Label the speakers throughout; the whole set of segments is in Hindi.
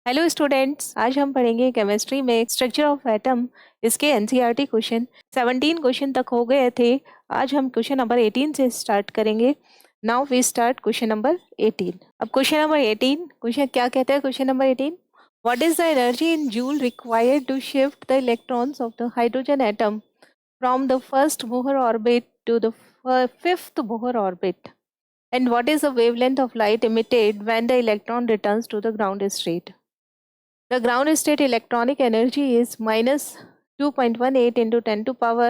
Speaker 1: हेलो स्टूडेंट्स, आज हम पढ़ेंगे केमिस्ट्री में स्ट्रक्चर ऑफ एटम। इसके एनसीईआरटी क्वेश्चन 17 क्वेश्चन तक हो गए थे। आज हम क्वेश्चन नंबर 18 से स्टार्ट करेंगे। Now we start question number 18। अब क्वेश्चन नंबर 18, क्वेश्चन क्या कहता है? Question number 18, what is the energy in joule required to shift the electrons of the hydrogen atom from the first Bohr orbit to the fifth Bohr orbit, and what is the wavelength of light emitted when the electron returns to the ground state? The ground state electronic energy is minus 2.18 into 10 to power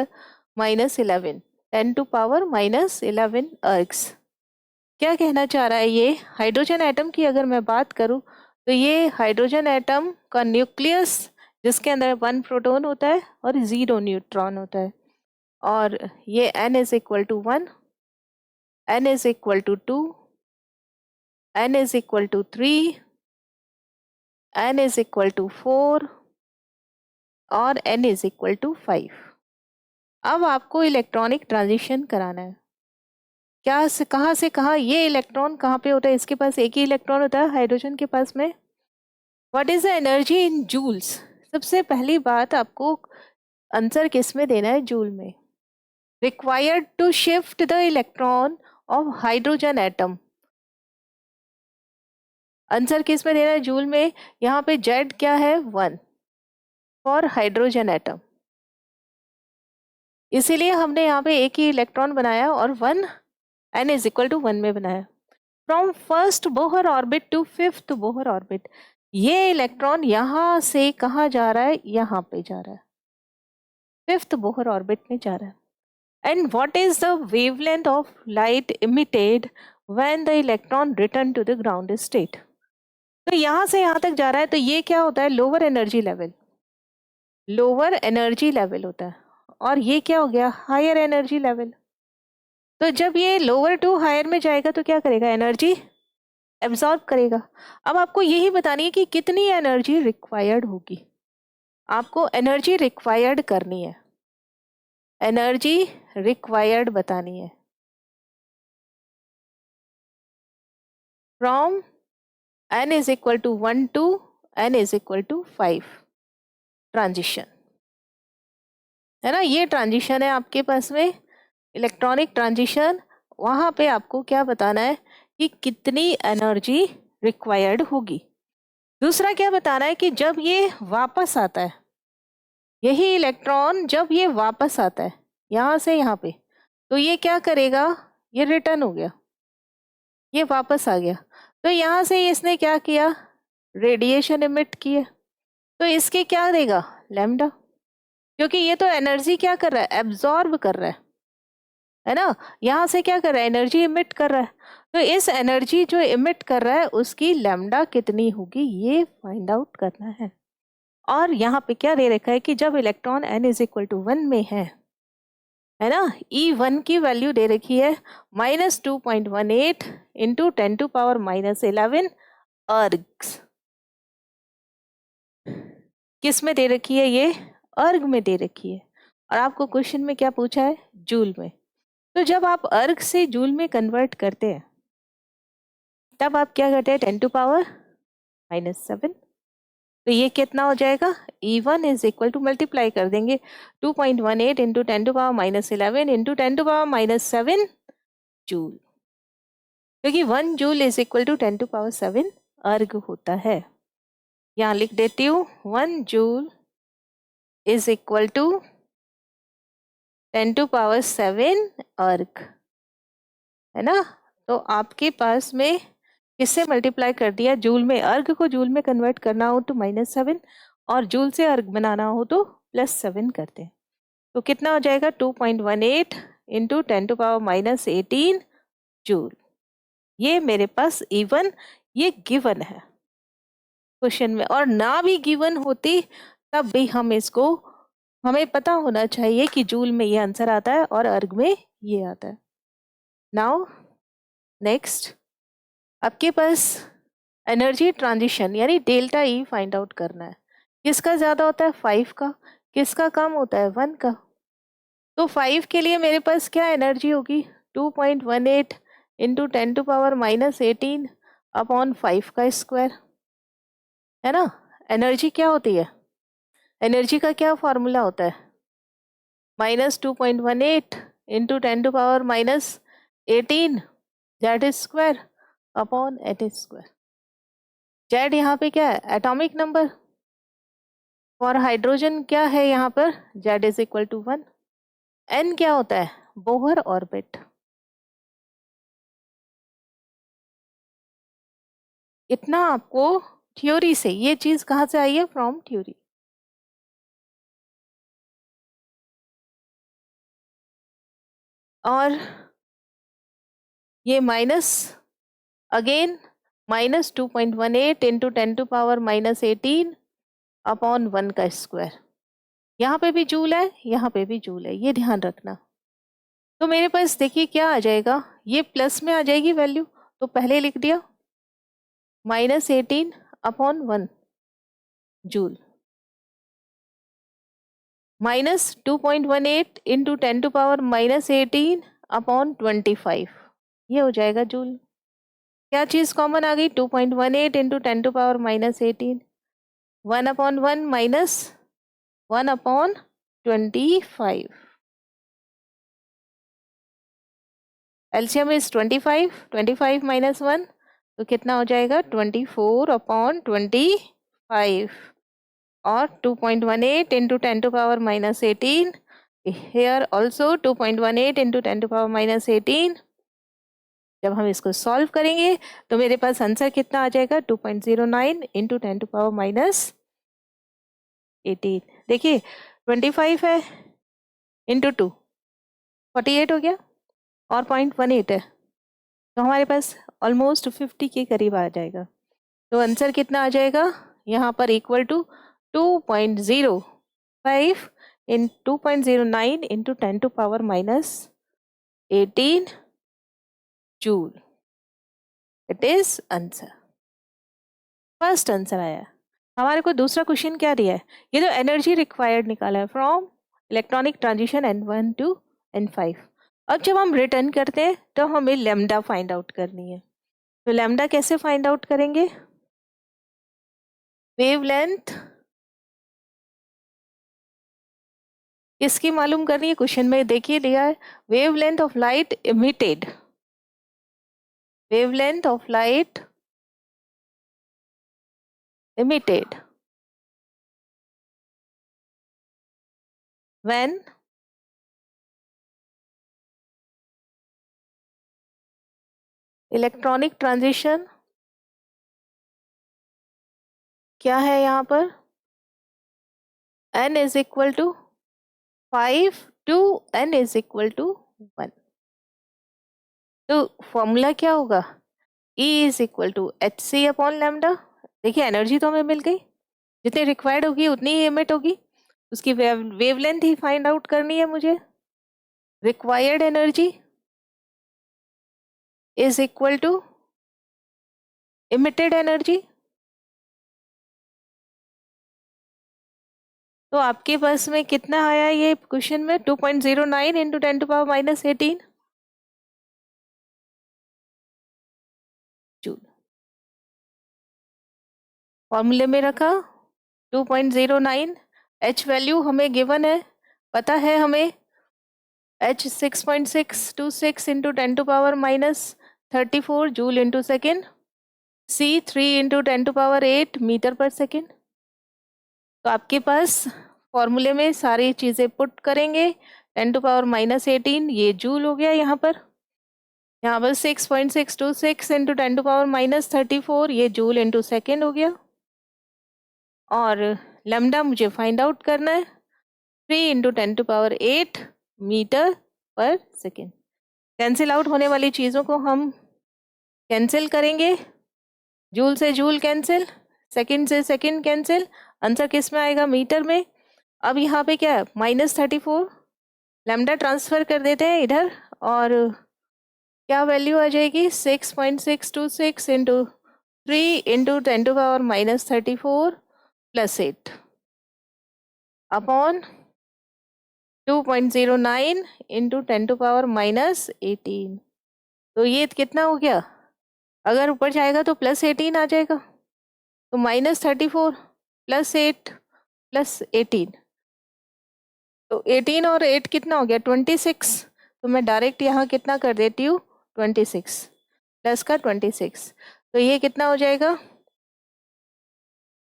Speaker 1: minus 11, 10 to power minus 11 ergs। क्या कहना चाह रहा है ये? हाइड्रोजन एटम की अगर मैं बात करूं तो ये हाइड्रोजन एटम का न्यूक्लियस, जिसके अंदर 1 प्रोटॉन होता है और 0 न्यूट्रॉन होता है, और ये n is equal to 1, n is equal to 2, n is equal to 3, n is equal to 4 और n इज इक्वल टू 5। अब आपको इलेक्ट्रॉनिक ट्रांजिशन कराना है। क्या से कहाँ ये इलेक्ट्रॉन कहाँ पे होता है? इसके पास एक ही इलेक्ट्रॉन होता है हाइड्रोजन के पास में। What is the energy in joules? सबसे पहली बात, आपको आंसर किस में देना है? जूल में। Required to shift the electron of hydrogen atom, answer किस में देना है? जूल में। यहाँ पे जेड क्या है? 1 फॉर हाइड्रोजन एटम, इसीलिए हमने यहाँ पे एक ही इलेक्ट्रॉन बनाया और 1 n इज इक्वल टू 1 में बनाया। From first Bohr orbit to fifth Bohr orbit, ये इलेक्ट्रॉन यहाँ से कहाँ जा रहा है? यहाँ पे जा रहा है, फिफ्थ बोहर ऑर्बिट में जा रहा है। And what is the wavelength of light emitted when the electron return to the ground state? तो यहाँ से यहाँ तक जा रहा है, तो ये क्या होता है? Lower energy level, lower energy level होता है। और ये क्या हो गया? Higher energy level. तो जब ये लोअर टू हायर में जाएगा तो क्या करेगा? एनर्जी एब्जॉर्ब करेगा। अब आपको यही बतानी है कि कितनी एनर्जी रिक्वायर्ड होगी। आपको एनर्जी रिक्वायर्ड करनी है, एनर्जी रिक्वायर्ड बतानी है। From n is equal to 1 to n is equal to 5 transition, है ना? ये ट्रांजिशन है आपके पास में, इलेक्ट्रॉनिक ट्रांजिशन। वहां पे आपको क्या बताना है कि कितनी एनर्जी रिक्वायर्ड होगी। दूसरा क्या बताना है कि जब ये वापस आता है, यही इलेक्ट्रॉन जब ये वापस आता है यहाँ से यहाँ पे, तो ये क्या करेगा? ये रिटर्न हो गया, ये वापस आ गया, तो यहाँ से इसने क्या किया? रेडिएशन इमिट किया। तो इसके क्या देगा? लैम्डा, क्योंकि ये तो एनर्जी क्या कर रहा है? एब्जॉर्ब कर रहा है ना? यहाँ से क्या कर रहा है? एनर्जी इमिट कर रहा है। तो इस एनर्जी जो इमिट कर रहा है उसकी लैम्डा कितनी होगी, ये फाइंड आउट करना है। और यहाँ पे क्या दे रखा है कि जब electron n is equal to 1 में है ना, E1 की वैल्यू दे रखी है -2.18 इंटू 10 टू पावर -11 अर्ग्स। किस में दे रखी है? ये अर्ग में दे रखी है। और आपको क्वेश्चन में क्या पूछा है? जूल में। तो जब आप अर्ग से जूल में कन्वर्ट करते हैं तब आप क्या करते हैं? 10 टू पावर -7। तो ये कितना हो जाएगा? E1 is equal to, multiply कर देंगे, 2.18 into 10 to power -11 into 10 to power -7 joule, क्योंकि 1 joule is equal to 10 to power 7 erg होता है। यहाँ लिख देती हूँ, 1 joule is equal to 10 to power 7 erg, है ना? तो आपके पास में किससे मल्टीप्लाई कर दिया? जूल में। अर्ग को जूल में कन्वर्ट करना हो तो -7, और जूल से अर्ग बनाना हो तो +7 करते हैं। तो कितना हो जाएगा? 2.18 इंटू 10 टू पावर -18 जूल। ये मेरे पास इवन ये गिवन है क्वेश्चन में, और ना भी गिवन होती तब भी हमें पता होना चाहिए कि जूल में ये आंसर आता है और अर्ग में ये आता है। नाउ नेक्स्ट, आपके पास एनर्जी ट्रांजिशन यानी डेल्टा ई फाइंड आउट करना है। किसका ज्यादा होता है? 5 का। किसका कम होता है? 1 का। तो 5 के लिए मेरे पास क्या एनर्जी होगी? 2.18 इंटू 10 टू पावर -18 अपॉन 5 का स्क्वायर। है ना। एनर्जी क्या होती है, एनर्जी का क्या फॉर्मूला होता है, -2.18 into 10⁻−18 Z square upon eight square. Z यहाँ पे क्या है, एटॉमिक नंबर। और हाइड्रोजन क्या है यहाँ पर, Z is equal to 1। N क्या होता है, बोहर ऑर्बिट। इतना आपको थ्योरी से, ये चीज कहाँ से आई है, फ्रॉम थ्योरी। और ये माइनस अगेन -2.18 इंटू 10⁻−18 अपॉन 1 का स्क्वायर। यहाँ पे भी जूल है, यहाँ पे भी जूल है, ये ध्यान रखना। तो मेरे पास देखिए क्या आ जाएगा, ये प्लस में आ जाएगी वैल्यू, तो पहले लिख दिया -18 अपॉन 1 जूल, -2.18 इंटू 10⁻−18 अपॉन 25, ये हो जाएगा जूल। क्या चीज कॉमन आ गई, 2.18 into 10⁻−18, 1/1 minus 1/25। LCM is 25, 25 minus 1, तो कितना हो जाएगा 24/25। और 2.18 इंटू 10⁻−18, हेयर ऑल्सो 2.18 इंटू 10⁻−18। जब हम इसको सॉल्व करेंगे तो मेरे पास आंसर कितना आ जाएगा, 2.09 इंटू 10⁻−18। देखिए 25 है इंटू 2, 48 हो गया, और 0.18 है, तो हमारे पास ऑलमोस्ट 50 के करीब आ जाएगा। तो आंसर कितना आ जाएगा यहाँ पर, equal to 2.05 in 2.09 into 10⁻−18 joule. It is answer, first answer आया। हमारे को दूसरा क्वेश्चन क्या दिया है, ये जो एनर्जी रिक्वायर्ड निकाला है from electronic transition N1 to N5। अब जब हम रिटर्न करते हैं तो हमें लैम्डा फाइंड आउट करनी है। तो लैम्डा कैसे फाइंड आउट करेंगे, वेवलेंथ इसकी मालूम करनी है, क्वेश्चन में देखिए दिया है wavelength of light emitted, wavelength of light emitted when electronic transition क्या है यहाँ पर, n is equal to 5 to n is equal to 1। तो फॉर्मूला क्या होगा, E is equal to H C upon lambda. देखिए एनर्जी तो हमें मिल गई, जितनी रिक्वायर्ड होगी उतनी ही एमिट होगी, उसकी वेवलेंथ ही फाइंड आउट करनी है मुझे। Required energy is equal to emitted energy. तो आपके पास में कितना आया ये क्वेश्चन में, 2.09 इंटू 10⁻−18 जूल। फॉर्मूले में रखा 2.09, एच वैल्यू हमें गिवन है, पता है हमें H 6.626 into 10⁻−34 joule into second, C 3 into 10⁸ metre पर सेकेंड। तो आपके पास फॉर्मूले में सारी चीज़ें पुट करेंगे, 10⁻−18 ये जूल हो गया, यहाँ पर 6.626 इंटू 10⁻−34 ये जूल इंटू सेकेंड हो गया। और लैम्डा मुझे फाइंड आउट करना है, 3 इंटू 10⁸ मीटर पर सेकेंड। कैंसिल आउट होने वाली चीज़ों को हम कैंसिल करेंगे, जूल से जूल कैंसिल, सेकेंड से सेकेंड कैंसिल, आंसर किस में आएगा, मीटर में। अब यहाँ पे क्या है, -34, लैम्डा ट्रांसफर कर देते हैं इधर, और क्या वैल्यू आ जाएगी, 6.626 into 3 into 10⁻−34 plus 8 upon 2.09 into 10⁻−18। तो ये कितना हो गया, अगर ऊपर जाएगा तो +18 आ जाएगा, तो -34 + 8 + 18, तो 18 और 8 कितना हो गया 26। तो मैं डायरेक्ट यहाँ कितना कर देती हूँ 26 प्लस का 26, तो ये कितना हो जाएगा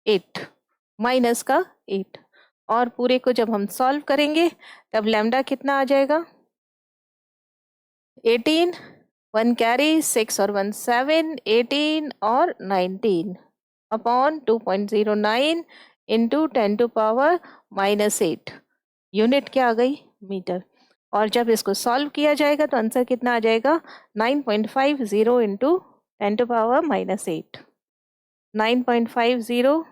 Speaker 1: 8 माइनस का 8। और पूरे को जब हम सॉल्व करेंगे तब लैम्डा कितना आ जाएगा 18, 1 कैरी, 6 और 1 7, 18 और 19 अपॉन 2.09 इंटू 10⁻⁻8। यूनिट क्या आ गई मीटर। और जब इसको सॉल्व किया जाएगा तो आंसर कितना आ जाएगा 9.50 इंटू 10⁻⁻8, 9.50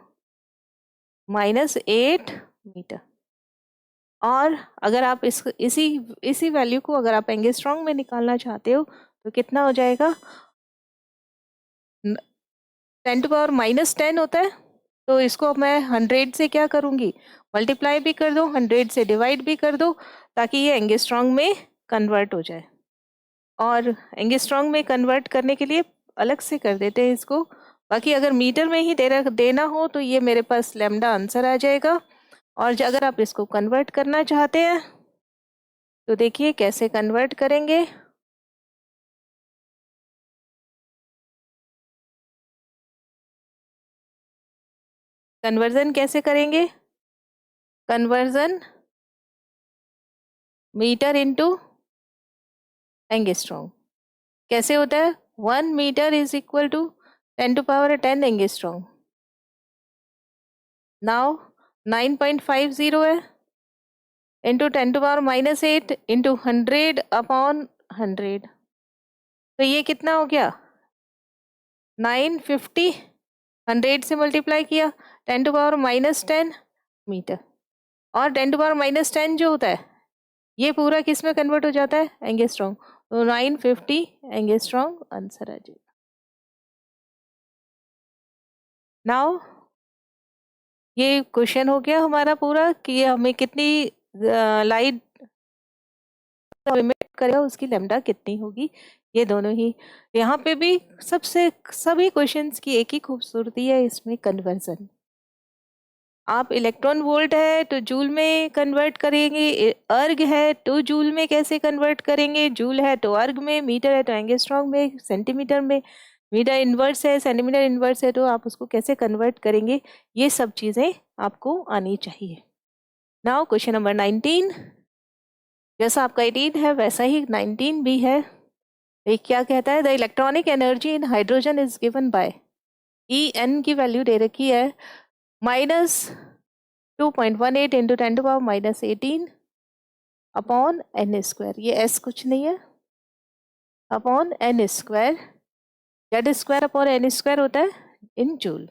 Speaker 1: -8 मीटर। और अगर आप इसी वैल्यू को अगर आप एंगस्ट्रॉन्ग में निकालना चाहते हो तो कितना हो जाएगा 10⁻10 होता है, तो इसको मैं 100 से क्या करूँगी मल्टीप्लाई भी कर दो, 100 से डिवाइड भी कर दो, ताकि ये एंगस्ट्रॉन्ग में कन्वर्ट हो जाए। और एंगस्ट्रॉन्ग में कन्वर्ट करने के लिए अलग से कर देते हैं इसको। बाकी अगर मीटर में ही देना हो तो ये मेरे पास लैम्डा आंसर आ जाएगा। और अगर आप इसको कन्वर्ट करना चाहते हैं तो देखिए कैसे कन्वर्ट करेंगे। कन्वर्जन कैसे करेंगे, कन्वर्जन मीटर इंटू एंगस्ट्रॉन्ग कैसे होता है 1 metre is equal to 10⁻10 angstrom. Now 9.50 है इंटू 10⁻⁻8 इंटू 100 अपॉन 100, तो ये कितना हो गया 950, 100 से मल्टीप्लाई किया 10⁻10 मीटर। और 10⁻10 जो होता है ये पूरा किस में कन्वर्ट हो जाता है एंगस्ट्रॉन्ग, तो 950 एंगस्ट्रॉन्ग आंसर आ जाएगा। नाउ ये क्वेश्चन हो गया हमारा पूरा कि हमें कितनी लाइट इमिट करेगा उसकी लैम्डा कितनी होगी। ये दोनों ही यहाँ पे भी सभी क्वेश्चंस की एक ही खूबसूरती है, इसमें कन्वर्जन। आप इलेक्ट्रॉन वोल्ट है तो जूल में कन्वर्ट करेंगे, अर्ग है तो जूल में कैसे कन्वर्ट करेंगे, जूल है तो अर्ग में, मीटर है तो एंगस्ट्रॉन्ग में, सेंटीमीटर में, मीटर इन्वर्स है सेंटीमीटर इन्वर्स है तो आप उसको कैसे कन्वर्ट करेंगे, ये सब चीज़ें आपको आनी चाहिए। नाउ क्वेश्चन नंबर 19, जैसा आपका 18 है वैसा ही 19 भी है। ये क्या कहता है, the electronic energy in hydrogen is given by, E N की वैल्यू दे रखी है -2.18 इंटू 10⁻−18 अपॉन n स्क्वायर, ये s कुछ नहीं है upon n square, Z square upon n square होता है इन जूल,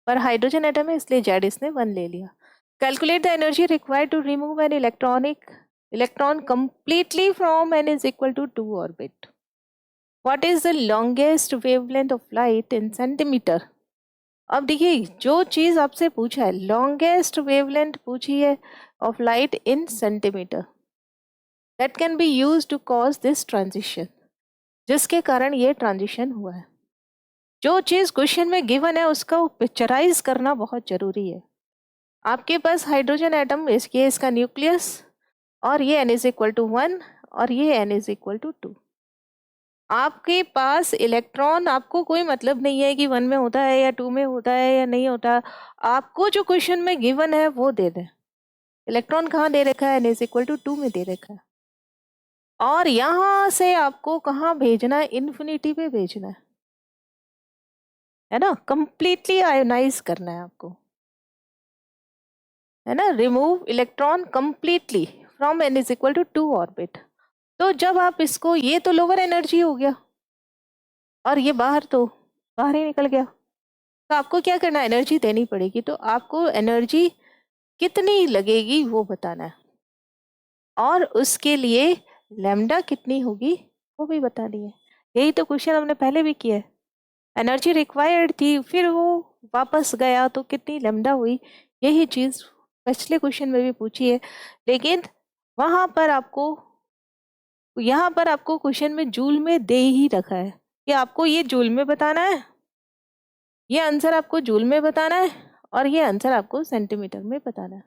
Speaker 1: पर हाइड्रोजन एटम है इसलिए जेड इसने 1 ले लिया। Calculate the energy required to remove an electron completely from n is equal to 2 orbit. What is the longest wavelength of light in centimeter? अब देखिए जो चीज आपसे पूछा है लॉन्गेस्ट वेवलेंथ पूछी है of light in centimetre, that can be use to cause this transition, जिसके कारण ये ट्रांजिशन हुआ है। जो चीज क्वेश्चन में गिवन है उसका पिक्चराइज करना बहुत जरूरी है। आपके पास हाइड्रोजन एटम इसका न्यूक्लियस, और ये n इज इक्वल टू 1 और ये n इज इक्वल टू 2। आपके पास इलेक्ट्रॉन, आपको कोई मतलब नहीं है कि 1 में होता है या 2 में होता है या नहीं होता, आपको जो क्वेश्चन में गिवन है वो दे दें। इलेक्ट्रॉन कहाँ दे रखा है, n इज इक्वल टू 2 में दे रखा है, और यहाँ से आपको कहाँ भेजना है, इन्फिनिटी पे भेजना है ना, कंप्लीटली आयोनाइज करना है आपको, है ना, remove electron completely from n is equal to 2 orbit. तो जब आप इसको, ये तो लोअर एनर्जी हो गया और ये बाहर ही निकल गया, तो आपको क्या करना है, एनर्जी देनी पड़ेगी। तो आपको एनर्जी कितनी लगेगी वो बताना है, और उसके लिए लैम्डा कितनी होगी वो भी बतानी है। यही तो क्वेश्चन हमने पहले भी किया है, एनर्जी रिक्वायर्ड थी फिर वो वापस गया तो कितनी लैम्डा हुई, यही चीज़ पिछले क्वेश्चन में भी पूछी है। लेकिन वहाँ पर आपको, यहाँ पर आपको क्वेश्चन में जूल में दे ही रखा है कि आपको ये जूल में बताना है, ये आंसर आपको जूल में बताना है और ये आंसर आपको सेंटीमीटर में बताना है।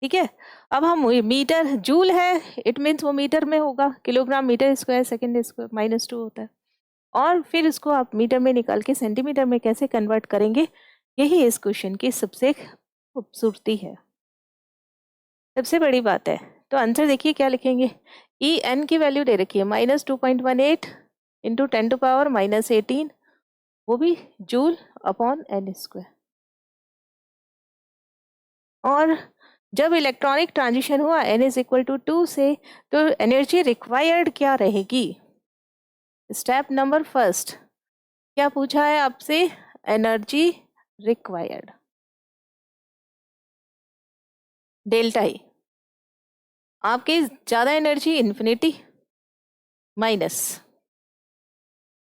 Speaker 1: ठीक है, अब हम मीटर, जूल है इट मीन्स वो मीटर में होगा, kilogram metre square second square -2 होता है, और फिर इसको आप मीटर में निकाल के सेंटीमीटर में कैसे कन्वर्ट करेंगे, यही इस क्वेश्चन की सबसे खूबसूरती है, सबसे बड़ी बात है। तो आंसर देखिए क्या लिखेंगे, ई एन की वैल्यू दे रखी है -2.18 इंटू 10⁻18, वो भी जूल अपॉन एन स्क्वायर। और जब इलेक्ट्रॉनिक ट्रांजिशन हुआ n इज इक्वल टू 2 से, तो एनर्जी रिक्वायर्ड क्या रहेगी। स्टेप नंबर फर्स्ट क्या पूछा है आपसे, एनर्जी रिक्वायर्ड डेल्टा ई। आपकी ज्यादा एनर्जी इन्फिनिटी माइनस,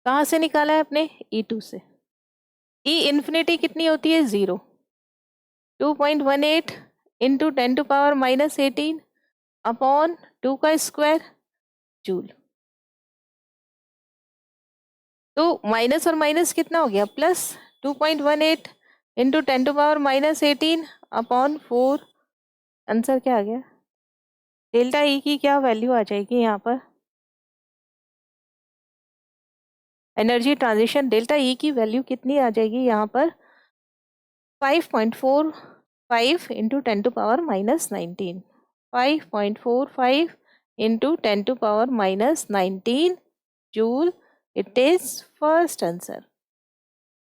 Speaker 1: कहाँ से निकाला है आपने, E2 से। ई इन्फिनिटी कितनी होती है, 0, 2.18 इंटू 10⁻18 अपॉन 2 का स्क्वायर जूल। तो माइनस और माइनस कितना हो गया, प्लस 2.18 इंटू 10⁻18 अपॉन 4। आंसर क्या आ गया, डेल्टा ई की क्या वैल्यू आ जाएगी यहाँ पर, एनर्जी ट्रांजिशन डेल्टा ई की वैल्यू कितनी आ जाएगी यहाँ पर, 5.45 into 10⁻19, 5.45 into 10⁻19 joule. It is first answer,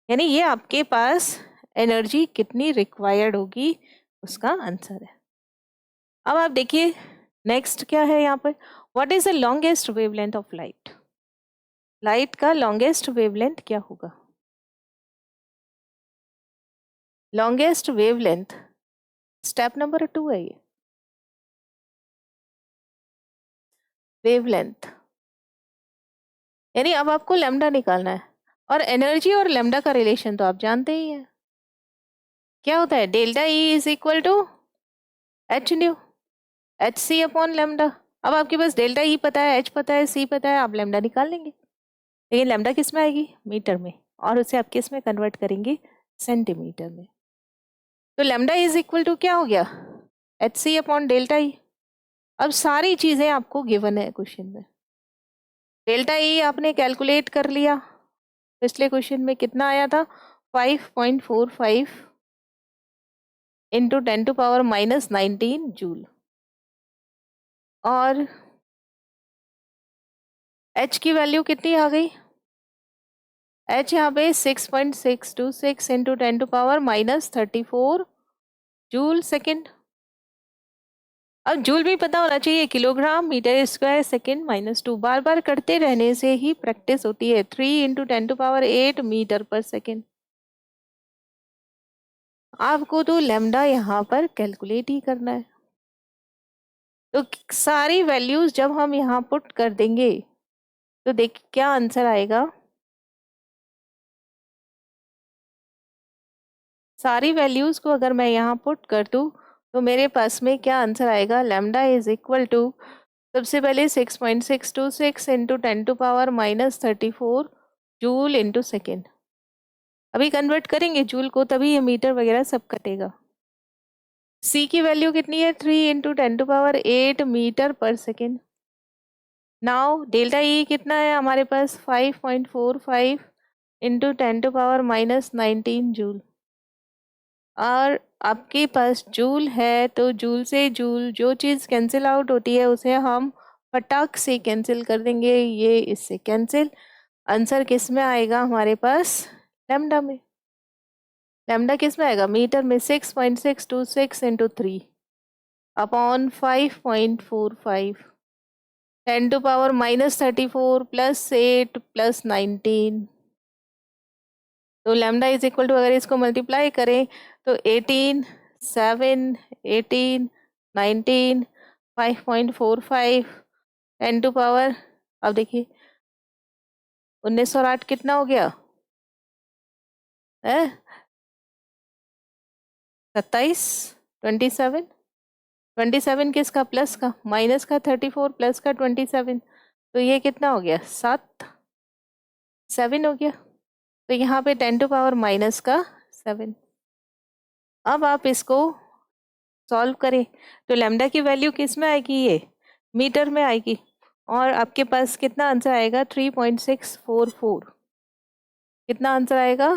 Speaker 1: यानी ये आपके पास एनर्जी कितनी रिक्वायर्ड होगी उसका आंसर है। अब आप देखिए नेक्स्ट क्या है यहाँ पर, what is the longest wavelength of light, light का लॉन्गेस्ट वेवलेंथ क्या होगा, लॉन्गेस्ट वेवलेंथ स्टेप नंबर 2 है ये, वेवलेंथ, यानी अब आपको लैम्डा निकालना है, और एनर्जी और लैम्डा का रिलेशन तो आप जानते ही हैं, क्या होता है, delta E is equal to H nu, H C upon lambda. अब आपके पास डेल्टा ई पता है, एच पता है, सी पता है, आप लैम्डा निकाल लेंगे, लेकिन लैम्डा किस में आएगी, मीटर में, और उसे आप किस में कन्वर्ट करेंगे, सेंटीमीटर में। तो लैम्डा इज इक्वल टू क्या हो गया, H C upon delta E. अब सारी चीजें आपको गिवन है क्वेश्चन में, डेल्टा ई आपने कैलकुलेट कर लिया, पिछले क्वेश्चन में कितना आया था, 5.45 इंटू 10⁻19 जूल, और एच की वैल्यू कितनी आ गई, एच यहाँ पे 6.626 इंटू 10⁻34 जूल सेकेंड। अब जूल भी पता होना चाहिए, किलोग्राम मीटर स्क्वायर सेकेंड -2, बार बार करते रहने से ही प्रैक्टिस होती है। 3 इंटू 10⁸ मीटर पर सेकेंड। आपको तो लैम्डा यहाँ पर कैलकुलेट ही करना है, तो सारी वैल्यूज जब हम यहाँ पुट कर देंगे तो देख क्या आंसर आएगा, सारी वैल्यूज को अगर मैं यहाँ पुट कर दूँ तो मेरे पास में क्या आंसर आएगा, लैम्डा इज इक्वल टू, सबसे पहले 6.626 इंटू 10⁻34 जूल इंटू सेकेंड। अभी कन्वर्ट करेंगे जूल को, तभी ये मीटर वगैरह सब कटेगा। सी की वैल्यू कितनी है, 3 इंटू 10⁸ मीटर पर सेकेंड। नाउ डेल्टा ई कितना है हमारे पास, 5.45 इंटू 10⁻19 जूल, और आपके पास जूल है, तो जूल से जूल जो चीज़ कैंसिल आउट होती है उसे हम फटाक से कैंसिल कर देंगे, ये इससे कैंसिल। आंसर किस में आएगा हमारे पास, लैम्डा में। लैम्डा किस में आएगा, मीटर में, 6.626 इंटू 3 अपॉन 5.45 10⁻34 प्लस 8 प्लस 19। तो लैम्डा इज इक्वल टू, अगर इसको मल्टीप्लाई करें तो 18 7 18 19 5.45 10⁻, अब देखिए 19 और 8 कितना हो गया है, 27, 27, 27 किसका, प्लस का, माइनस का 34 प्लस का 27, तो ये कितना हो गया, 7 7 हो गया। तो यहाँ पे 10 टू पावर माइनस का 7। अब आप इसको सॉल्व करें तो लैम्डा की वैल्यू किस में आएगी, ये मीटर में आएगी, और आपके पास कितना आंसर आएगा 3.644। कितना आंसर आएगा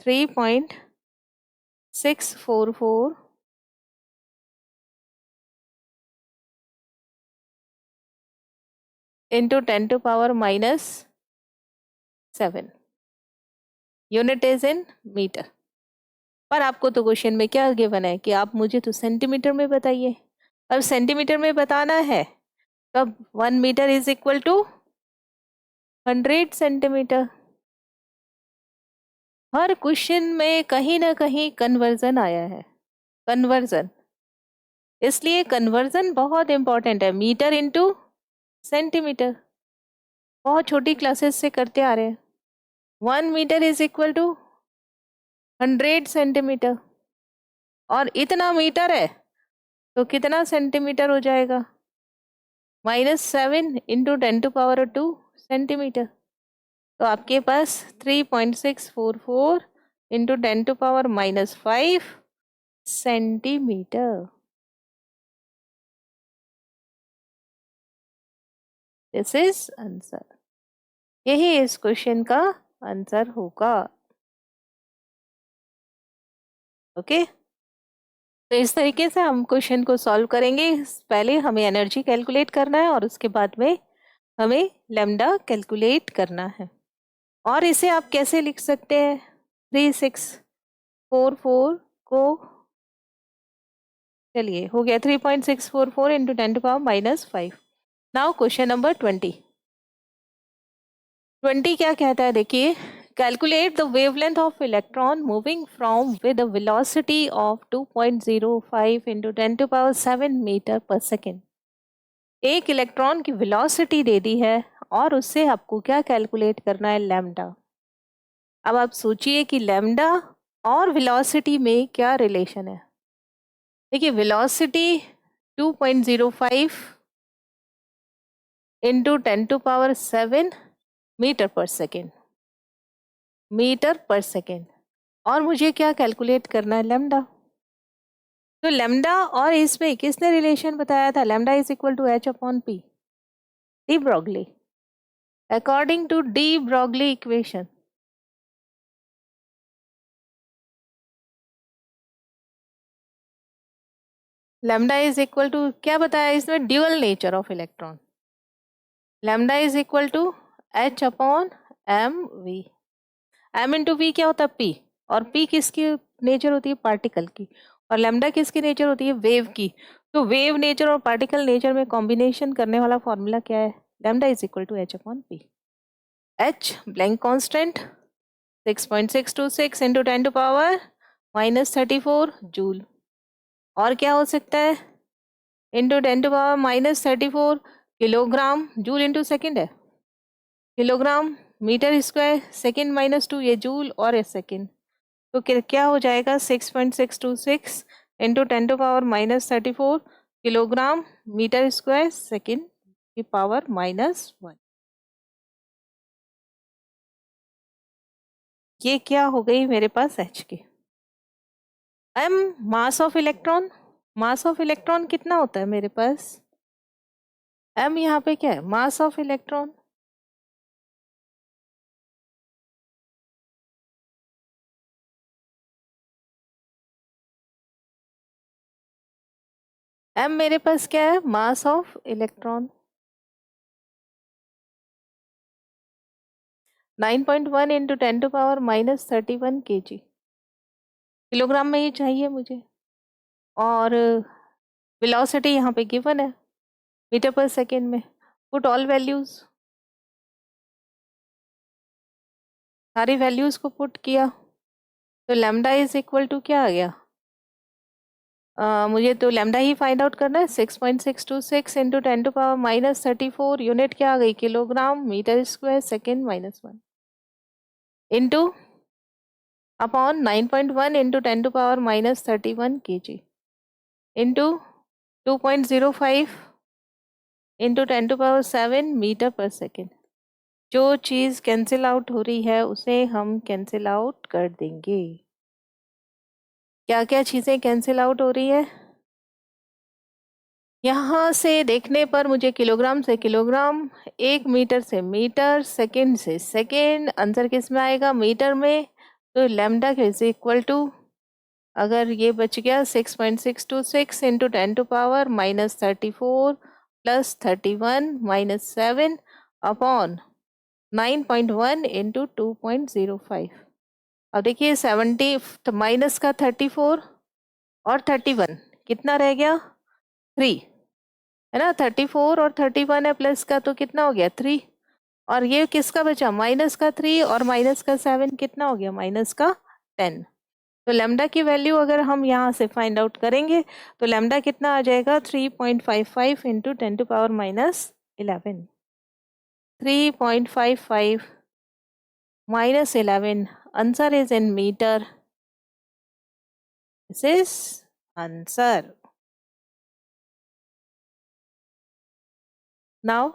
Speaker 1: 3.644 into 10 to power minus 7। Unit is in metre. पर आपको तो क्वेश्चन में क्या गिवन है कि आप मुझे तो सेंटीमीटर में बताइए। अब सेंटीमीटर में बताना है तब 1 metre is equal to 100 centimetre. हर क्वेश्चन में कहीं ना कहीं कन्वर्जन आया है, कन्वर्जन, इसलिए कन्वर्जन बहुत इंपॉर्टेंट है। मीटर इनटू सेंटीमीटर बहुत छोटी क्लासेस से करते आ रहे हैं। 1 metre is equal to 100 centimetre, और इतना मीटर है तो कितना सेंटीमीटर हो जाएगा, -7 इंटू 10 टू पावर 2 सेंटीमीटर। तो आपके पास 3.644 into 10 to power -5 centimetre. This is answer. यही इस क्वेश्चन का आंसर होगा। ओके, तो इस तरीके से हम क्वेश्चन को सॉल्व करेंगे। पहले हमें एनर्जी कैलकुलेट करना है और उसके बाद में हमें लैम्डा कैलकुलेट करना है। और इसे आप कैसे लिख सकते हैं, 3644 को, चलिए हो गया 3.644 into 10 to power -5। Now question number 20 क्या कहता है, देखिए, calculate the wavelength of electron moving from with a velocity of 2.05 into 10 to power 7 metre पर सेकेंड। एक इलेक्ट्रॉन की वेलोसिटी दे दी है और उससे आपको क्या कैलकुलेट करना है, लैम्डा। अब आप सोचिए कि लैम्डा और वेलोसिटी में क्या रिलेशन है। देखिए, velocity 2.05 into 10 to power 7 metre पर सेकेंड, मीटर पर सेकेंड, और मुझे क्या कैलकुलेट करना है, लैम्डा। तो लैम्डा और इसमें किसने रिलेशन बताया था, lambda is equal to H upon P, de Broglie, according to de Broglie equation. Lambda is equal to क्या बताया इसमें, dual nature of electron. Lambda is equal to H upon M V. M into V क्या होता है, पी, और पी किसकी नेचर होती है, पार्टिकल की, और लैम्डा किसकी नेचर होती है, वेव की। तो वेव नेचर और पार्टिकल नेचर में कॉम्बिनेशन करने वाला फॉर्मूला क्या है, lambda is equal to H upon P. H Planck constant 6.626 into 10 to power -34 joule, और क्या हो सकता है, into 10 to power -34 kilogram, joule into second है, किलोग्राम मीटर स्क्वायर, सेकेंड -2 ये जूल और ये सेकेंड। तो क्या हो जाएगा 6.626 into 10 to power -34 kilogram metre square second की पावर -1। ये क्या हो गई मेरे पास एच की। M mass of electron, mass of electron कितना होता है मेरे पास, एम यहाँ पे क्या है, मास ऑफ इलेक्ट्रॉन। एम मेरे पास क्या है, mass of electron. 9.1 into 10 to power -31 kg, kilogram में ये चाहिए मुझे। और वेलोसिटी यहाँ पे गिवन है मीटर पर सेकेंड में। पुट ऑल वैल्यूज, सारी वैल्यूज को पुट किया तो लैम्डा इज इक्वल टू क्या आ गया, मुझे तो लैम्डा ही फाइंड आउट करना है। 6.626 इंटू 10 टू पावर -34, यूनिट क्या आ गई, kilogram metre square second -1, into upon 9.1 into 10 to power -31 kg, into 2.05 into 10 to power 7 metre पर सेकेंड। जो चीज़ कैंसिल आउट हो रही है उसे हम कैंसिल आउट कर देंगे। क्या क्या चीज़ें कैंसिल आउट हो रही है? यहाँ से देखने पर मुझे किलोग्राम से किलोग्राम, 1 मीटर से मीटर, सेकंड से सेकंड, आंसर किस में आएगा? मीटर में। तो लैम्डा इज इक्वल टू, अगर ये बच गया 6.626 into 10 to power -34 plus 31 minus 7 upon 9.1 into 2.05। अब देखिए 70 माइनस का 34 और 31 कितना रह गया? 3 है ना। 34 और 31 है प्लस का, तो कितना हो गया? 3। और ये किसका बचा? माइनस का 3 और माइनस का 7 कितना हो गया? माइनस का 10। तो लैम्डा की वैल्यू अगर हम यहाँ से फाइंड आउट करेंगे तो लैम्डा कितना आ जाएगा? 3.55 into 10 to power -11। 3.55 -11, answer is in metre. This is answer. Now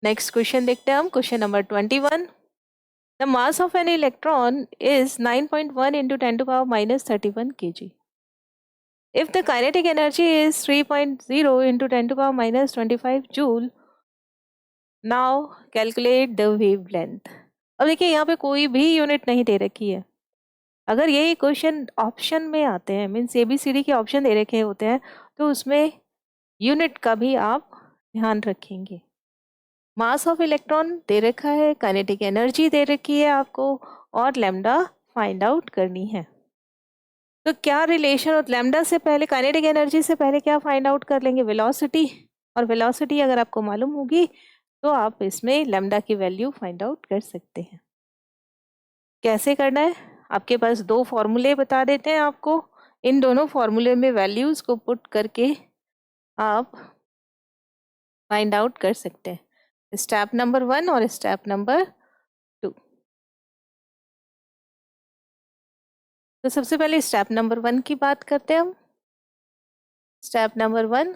Speaker 1: next question देखते हैं हम, question number 21। The mass of an electron is 9.1 into 10 to power -31 kg. If the kinetic energy is 3.0 into 10 to power -25 joule, now calculate the wavelength. अब देखिए यहाँ पे कोई भी यूनिट नहीं दे रखी है। अगर यही क्वेश्चन ऑप्शन में आते हैं, मीन्स ABCD के ऑप्शन दे रखे होते हैं, तो उसमें यूनिट का भी आप ध्यान रखेंगे। मास ऑफ इलेक्ट्रॉन दे रखा है, काइनेटिक एनर्जी दे रखी है आपको, और लैम्डा फाइंड आउट करनी है। तो क्या रिलेशन, और लैम्डा से पहले, काइनेटिक एनर्जी से पहले क्या फाइंड आउट कर लेंगे? वेलोसिटी। और वेलोसिटी अगर आपको मालूम होगी तो आप इसमें लैम्डा की वैल्यू फाइंड आउट कर सकते हैं। कैसे करना है? आपके पास दो फॉर्मूले बता देते हैं आपको। इन दोनों फॉर्मूले में वैल्यूज को पुट करके आप फाइंड आउट कर सकते हैं, स्टेप नंबर 1 और स्टेप नंबर 2। तो सबसे पहले स्टेप नंबर 1 की बात करते हैं हम। स्टेप नंबर 1,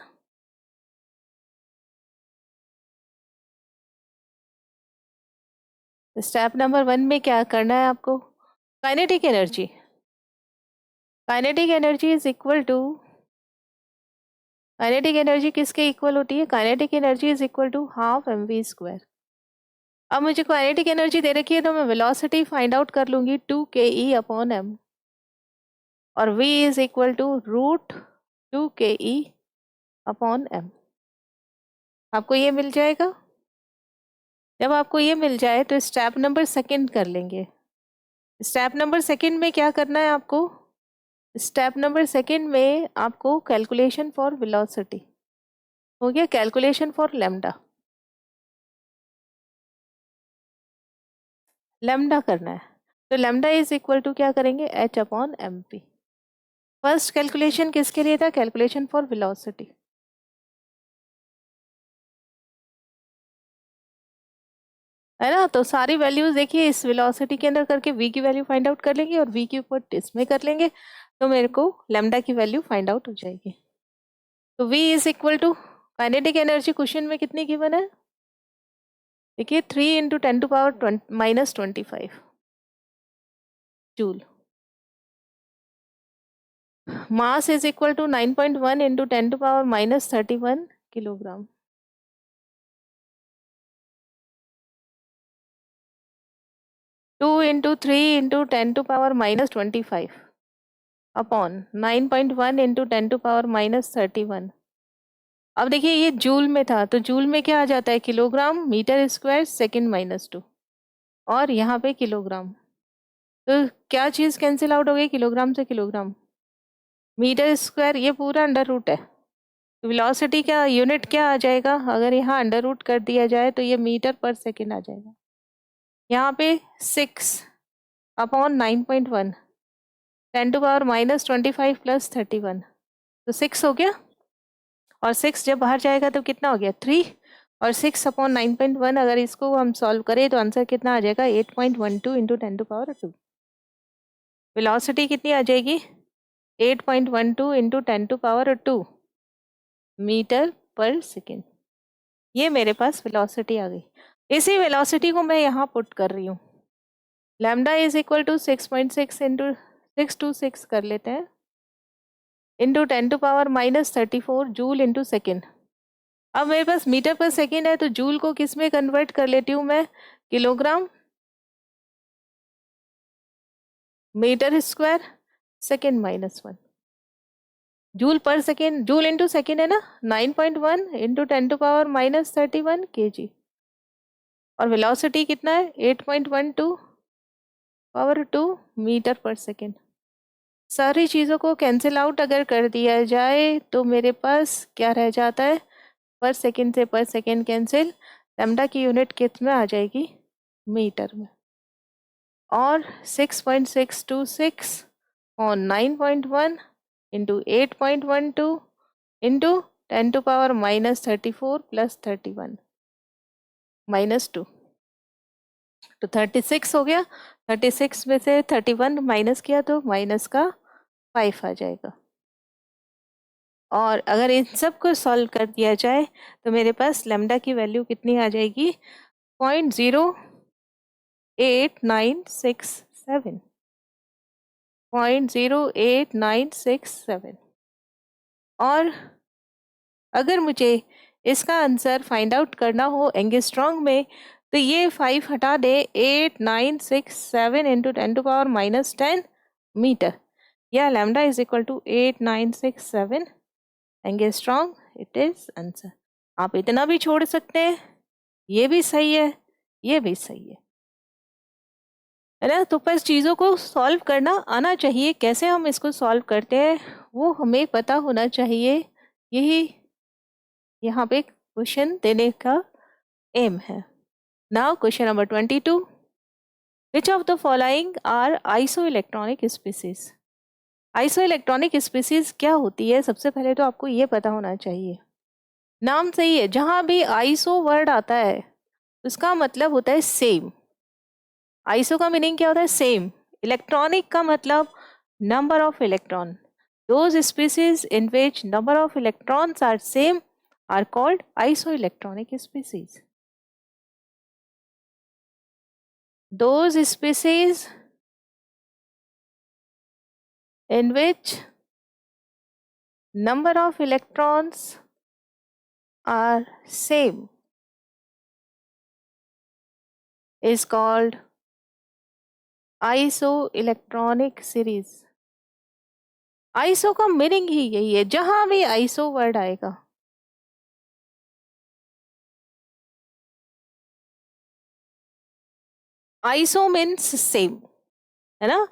Speaker 1: स्टेप नंबर 1 में क्या करना है आपको? Kinetic energy, kinetic energy is equal to, kinetic energy किसके इक्वल होती है? Kinetic energy is equal to half mv²। अब मुझे काइनेटिक एनर्जी दे रखी है तो मैं वेलोसिटी फाइंड आउट कर लूंगी 2ke/m, और v is equal to √2ke/m। आपको ये मिल जाएगा। जब आपको ये मिल जाए तो स्टेप नंबर 2 कर लेंगे। स्टेप नंबर 2 में क्या करना है आपको? स्टेप नंबर 2 में आपको कैलकुलेशन फॉर वेलोसिटी हो गया, कैलकुलेशन फॉर लैम्डा, लैम्डा करना है। तो लैम्डा इज इक्वल टू क्या करेंगे? h/mp। फर्स्ट कैलकुलेशन किसके लिए था? Calculation for velocity. है ना। तो सारी वैल्यूज देखिए इस वेलोसिटी के अंदर करके v की वैल्यू फाइंड आउट कर लेंगे और v की ऊपर इसमें कर लेंगे, तो मेरे को लैम्डा की वैल्यू फाइंड आउट हो जाएगी। तो v is equal to, kinetic energy question में कितनी गिवन है? देखिए 3 into 10 to power -25 joule. Mass is equal to 9.1 into 10 to power -31 kilogram. Two into 3 into 10 to power -25 upon 9.1 into 10 to power -31। अब देखिए ये जूल में था, तो जूल में क्या आ जाता है? किलोग्राम मीटर स्क्वायर सेकंड -2, और यहाँ पे किलोग्राम। तो क्या चीज़ कैंसिल आउट हो गई? किलोग्राम से किलोग्राम, मीटर स्क्वायर ये पूरा अंडर रूट है। वेलोसिटी का यूनिट क्या आ जाएगा? अगर यहाँ अंडर रूट कर दिया जाए तो ये मीटर पर सेकेंड आ जाएगा। यहाँ पे 6/9.1, 10 टू पावर -25 प्लस 31, तो 6 हो गया। और 6 जब बाहर जाएगा तो कितना हो गया? 3। और 6/9.1 अगर इसको हम सॉल्व करें तो आंसर कितना आ जाएगा? 8.12 इंटू 10 टू पावर 2। वेलोसिटी कितनी आ जाएगी? 8.12 इंटू 10 टू पावर 2 मीटर पर सेकेंड। ये मेरे पास वेलोसिटी आ गई। इसी वेलोसिटी को मैं यहाँ पुट कर रही हूँ। Lambda is equal to 6.6 into 626 कर लेते हैं, इंटू 10⁻⁻34 जूल इंटू सेकेंड। अब मेरे पास मीटर पर सेकेंड है, तो जूल को किस में कन्वर्ट कर लेती हूँ मैं, kilogram metre square second -1। Joule per second, joule into second है ना, 9.1 इंटू 10⁻⁻31 kg। और वेलोसिटी कितना है, 8.12 पावर 2 मीटर पर सेकेंड। सारी चीज़ों को कैंसिल आउट अगर कर दिया जाए तो मेरे पास क्या रह जाता है, पर सेकेंड से पर सेकेंड कैंसिल, लैम्डा की यूनिट किस में आ जाएगी, मीटर में। और 6.626 और 9.1 इंटू 8.12 इंटू 10⁻⁻34 प्लस 31 -2 तो 36 हो गया। 36 में से 31 माइनस किया तो माइनस का 5 आ जाएगा। और अगर इन सब को सॉल्व कर दिया जाए तो मेरे पास लैम्डा की वैल्यू कितनी आ जाएगी, 0.08967 0.08967। और अगर मुझे इसका आंसर फाइंड आउट करना हो एंगस्ट्रॉन्ग में, तो ये 5 हटा दे, 8967 इंटू 10⁻⁻10 मीटर, या lambda is equal to 8967 angstrom. It is answer. आप इतना भी छोड़ सकते हैं, ये भी सही है, ये भी सही है ना। तो बस चीज़ों को सॉल्व करना आना चाहिए, कैसे हम इसको सॉल्व करते हैं वो हमें पता होना चाहिए। यही यहाँ पे क्वेश्चन देने का एम है। Now question number 22, which of the following are isoelectronic species. Isoelectronic species क्या होती है, सबसे पहले तो आपको ये पता होना चाहिए। नाम सही है, जहां भी आइसो वर्ड आता है उसका मतलब होता है सेम। आइसो का मीनिंग क्या होता है, सेम। इलेक्ट्रॉनिक का मतलब number of electron. Those species in which number of electrons are same are called isoelectronic species. Those species in which number of electrons are same is called isoelectronic series। Iso का मीनिंग ही यही है, जहां भी आइसो वर्ड आएगा आइसो मीन्स सेम, है ना।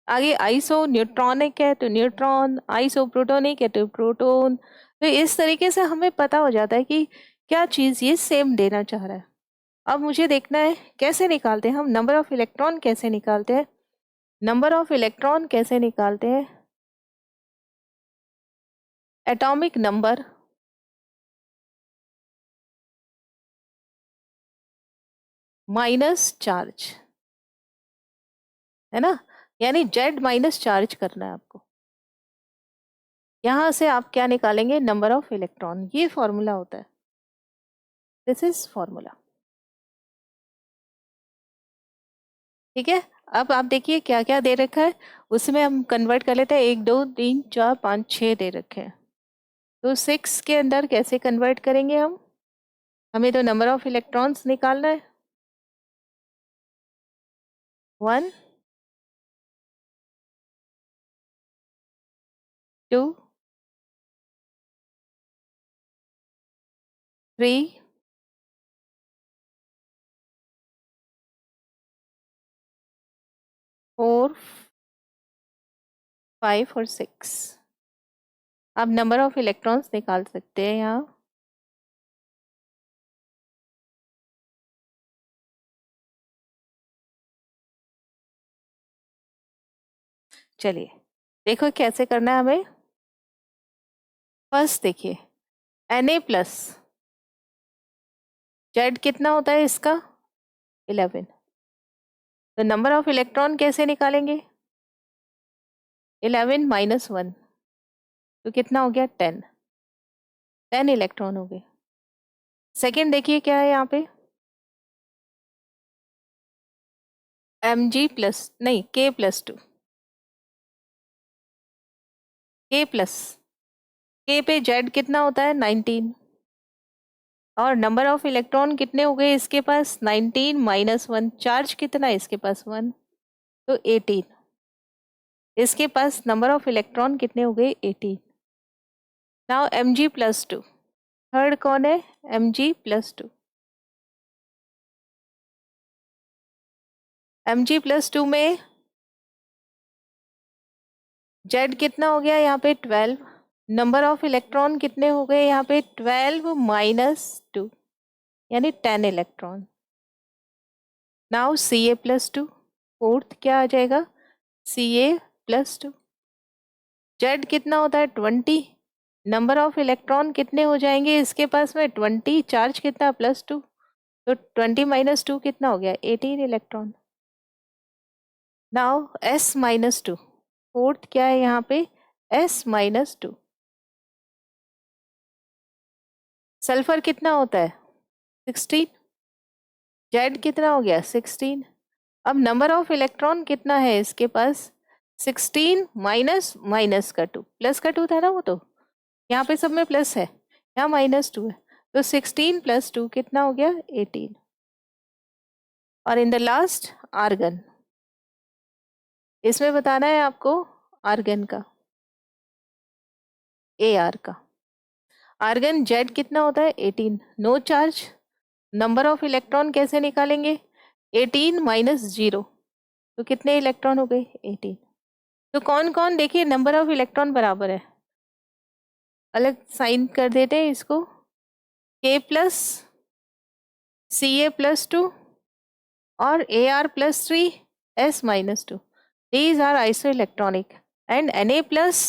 Speaker 1: आगे आइसो न्यूट्रॉनिक है तो न्यूट्रॉन, आइसो प्रोटोनिक है तो प्रोटोन। तो इस तरीके से हमें पता हो जाता है कि क्या चीज़ ये सेम देना चाह रहा है। अब मुझे देखना है कैसे निकालते हैं हम नंबर ऑफ इलेक्ट्रॉन, कैसे निकालते हैं नंबर ऑफ इलेक्ट्रॉन, कैसे निकालते हैं एटॉमिक नंबर माइनस चार्ज, है ना। यानी जेड माइनस चार्ज करना है आपको। यहां से आप क्या निकालेंगे, नंबर ऑफ इलेक्ट्रॉन। ये फॉर्मूला होता है, दिस इज फॉर्मूला। ठीक है। अब आप देखिए क्या क्या दे रखा है, उसमें हम कन्वर्ट कर लेते हैं। 1 2 3 4 5 6 दे रखे हैं, तो 6 के अंदर कैसे कन्वर्ट करेंगे हम, हमें तो नंबर ऑफ इलेक्ट्रॉन्स निकालना है। 1 2 3 4 5 और 6। आप नंबर ऑफ इलेक्ट्रॉन्स निकाल सकते हैं यहाँ। चलिए देखो कैसे करना है हमें। फर्स्ट देखिए Na प्लस जेड कितना होता है इसका, 11। तो नंबर ऑफ इलेक्ट्रॉन कैसे निकालेंगे, 11 माइनस 1, तो कितना हो गया, 10। 10 इलेक्ट्रॉन हो गए। सेकेंड देखिए क्या है यहाँ पे, mg प्लस नहीं k plus 2, k plus k पे z कितना होता है 19, और नंबर ऑफ इलेक्ट्रॉन कितने हो गए इसके पास 19 माइनस 1, चार्ज कितना है इसके पास 1, तो 18। इसके पास नंबर ऑफ इलेक्ट्रॉन कितने हो गए 18। नाउ mg प्लस 2, थर्ड कौन है mg प्लस 2, mg प्लस 2 में z कितना हो गया यहाँ पे 12, नंबर ऑफ इलेक्ट्रॉन कितने हो गए यहाँ पे 12 माइनस 2 यानी 10 electron. Now Ca plus 2, fourth क्या आ जाएगा Ca प्लस 2, z कितना होता है 20, नंबर ऑफ इलेक्ट्रॉन कितने हो जाएंगे इसके पास में 20, चार्ज कितना प्लस 2, तो 20 माइनस 2 कितना हो गया 18 electron. Now s minus 2, fourth क्या है यहाँ पे s माइनस 2, सल्फर कितना होता है 16, जेड कितना हो गया 16। अब नंबर ऑफ इलेक्ट्रॉन कितना है इसके पास 16 माइनस माइनस का 2, प्लस का 2 था ना वो, तो यहाँ पे सब में प्लस है, यहाँ माइनस 2 है, तो 16 प्लस 2 कितना हो गया 18। और इन द लास्ट आर्गन, इसमें बताना है आपको आर्गन का, Ar का। आर्गन जेड कितना होता है 18, no charge, number of electron कैसे निकालेंगे 18 माइनस 0, तो कितने इलेक्ट्रॉन हो गए 18। तो कौन कौन देखिए नंबर ऑफ इलेक्ट्रॉन बराबर है, अलग साइन कर देते हैं इसको, K प्लस Ca प्लस 2 और Ar plus 3 S minus 2, these are isoelectronic and Na plus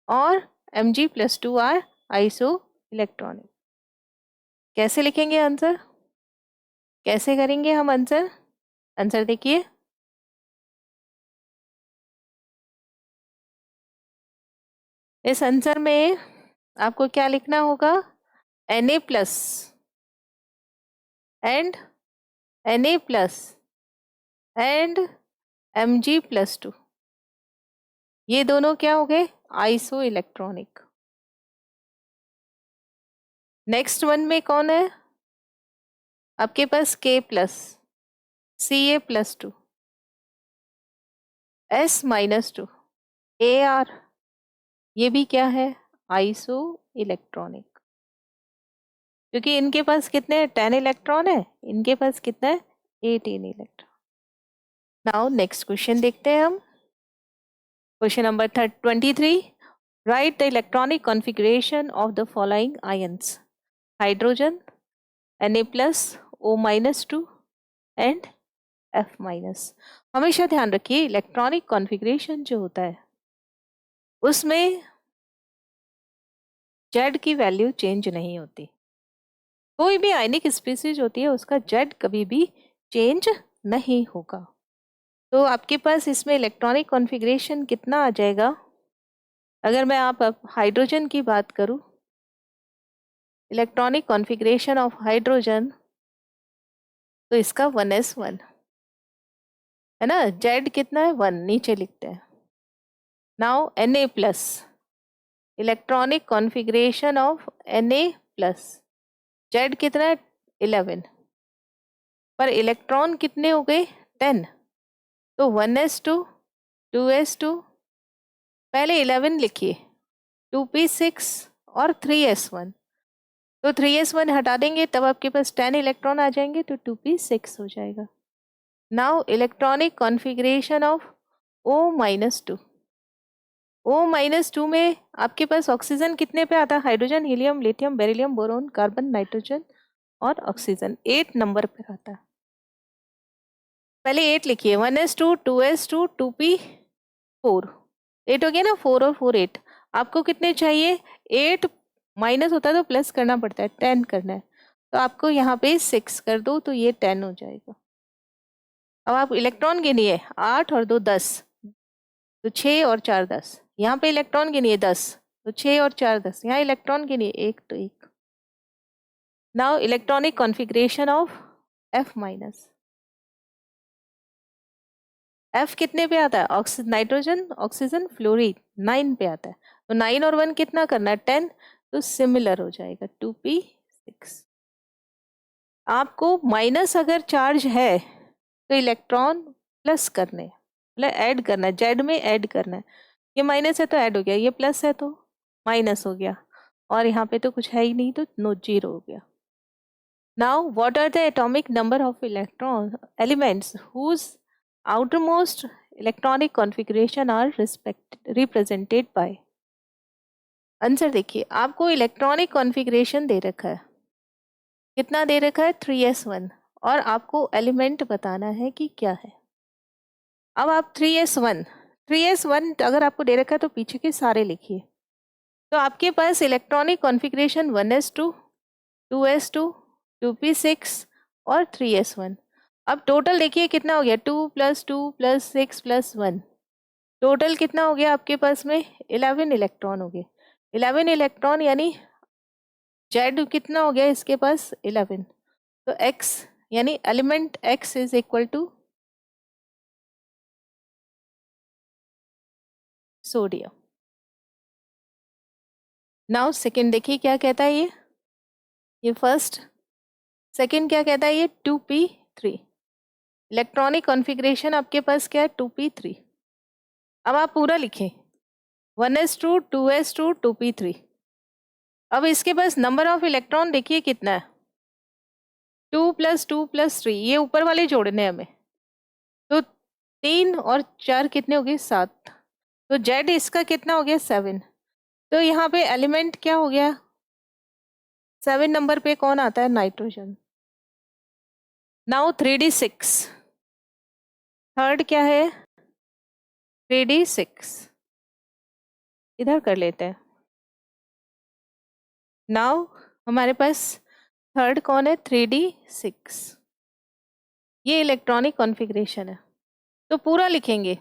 Speaker 1: और Mg plus 2 are isoelectronic। कैसे लिखेंगे आंसर, कैसे करेंगे हम आंसर, आंसर देखिए इस आंसर में आपको क्या लिखना होगा Na plus and Na plus and Mg plus 2, ये दोनों क्या हो गए आइसो इलेक्ट्रॉनिक। नेक्स्ट वन में कौन है आपके पास K plus Ca plus 2 S minus 2 Ar, ये भी क्या है आइसो इलेक्ट्रॉनिक, क्योंकि इनके पास कितने 10 इलेक्ट्रॉन है, इनके पास कितना है 18 इलेक्ट्रॉन। नाउ नेक्स्ट क्वेश्चन देखते हैं हम, question number 23, right the electronic configuration of the following ions, hydrogen Na plus O minus 2 and F minus. हमेशा ध्यान रखिए इलेक्ट्रॉनिक कॉन्फ़िगरेशन जो होता है उसमें Z की वैल्यू चेंज नहीं होती, कोई भी आयनिक स्पीसीज होती है उसका Z कभी भी चेंज नहीं होगा। तो आपके पास इसमें इलेक्ट्रॉनिक कॉन्फ़िगरेशन कितना आ जाएगा, अगर मैं आप हाइड्रोजन की बात करूं, इलेक्ट्रॉनिक कॉन्फ़िगरेशन ऑफ हाइड्रोजन, तो इसका 1s1 है ना, Z कितना है 1, नीचे लिखते हैं। Now Na plus, electronic configuration of Na plus, Z कितना है 11, पर इलेक्ट्रॉन कितने हो गए 10, तो 1s2 2s2, पहले 11 लिखिए 2p6 और 3s1, तो 3s1 हटा देंगे तब आपके पास 10 इलेक्ट्रॉन आ जाएंगे, तो 2p6 हो जाएगा। Now electronic configuration of O minus 2, O minus 2 में आपके पास ऑक्सीजन कितने पे आता है, hydrogen helium lithium beryllium boron carbon nitrogen और ऑक्सीजन 8 नंबर पर आता है। पहले 8 लिखिए 1s2 2s2 2p4, 8 हो गया ना, 4 और 4 8, आपको कितने चाहिए 8, माइनस होता है तो प्लस करना पड़ता है 10 करना है, तो आपको यहाँ पे 6 कर दो तो ये 10 हो जाएगा। अब आप इलेक्ट्रॉन गिनिए 8 और 2 10, तो 6 और 4 10, यहाँ पे इलेक्ट्रॉन गिनिए 10, तो 6 और 4 10, यहाँ इलेक्ट्रॉन गिनिए 1 तो 1। Now electronic configuration of F minus, F कितने पे आता है? नाइट्रोजन ऑक्सीजन फ्लोरीन 9 पे आता है। तो 9 और 1 कितना करना है? 10। तो सिमिलर हो जाएगा 2p6। आपको माइनस अगर चार्ज है तो इलेक्ट्रॉन प्लस करने, मतलब ऐड करना है, जेड में ऐड करना है। ये माइनस है तो ऐड हो गया, ये प्लस है तो माइनस हो गया, और यहाँ पे तो कुछ है ही नहीं तो नो, जीरो हो गया। Now what are the atomic number of electron elements whose outermost electronic configuration are represented by? Answer देखिए, आपको इलेक्ट्रॉनिक कॉन्फ़िगरेशन दे रखा है, कितना दे रखा है? 3s1, और आपको एलिमेंट बताना है कि क्या है। अब आप 3s1 अगर आपको दे रखा है तो पीछे के सारे लिखिए। तो आपके पास electronic configuration 1s2, 2s2, 2p6 और 3s1। अब टोटल देखिए कितना हो गया? 2 + 2 + 6 + 1, टोटल कितना हो गया आपके पास में? 11 इलेक्ट्रॉन हो गए। 11 इलेक्ट्रॉन यानी जेड कितना हो गया इसके पास? 11। तो x यानी element x is equal to sodium. Now second देखिए क्या कहता है ये फर्स्ट। सेकेंड क्या कहता है ये? 2p3 इलेक्ट्रॉनिक कॉन्फ़िगरेशन आपके पास क्या है? 2p3। अब आप पूरा लिखें 1s2, 2s2, 2p3। अब इसके पास नंबर ऑफ इलेक्ट्रॉन देखिए कितना है? 2 + 2 + 3, ये ऊपर वाले जोड़ने हैं हमें। तो 3 और 4 कितने हो गए? 7। तो जेड इसका कितना हो गया? 7। तो यहाँ पे एलिमेंट क्या हो गया? 7 नंबर पे कौन आता है? नाइट्रोजन। नाउ 3d6, थर्ड क्या है? 3d6 इधर कर लेते हैं। नाउ हमारे पास थर्ड कौन है? 3d6। ये इलेक्ट्रॉनिक कॉन्फ़िगरेशन है, तो पूरा लिखेंगे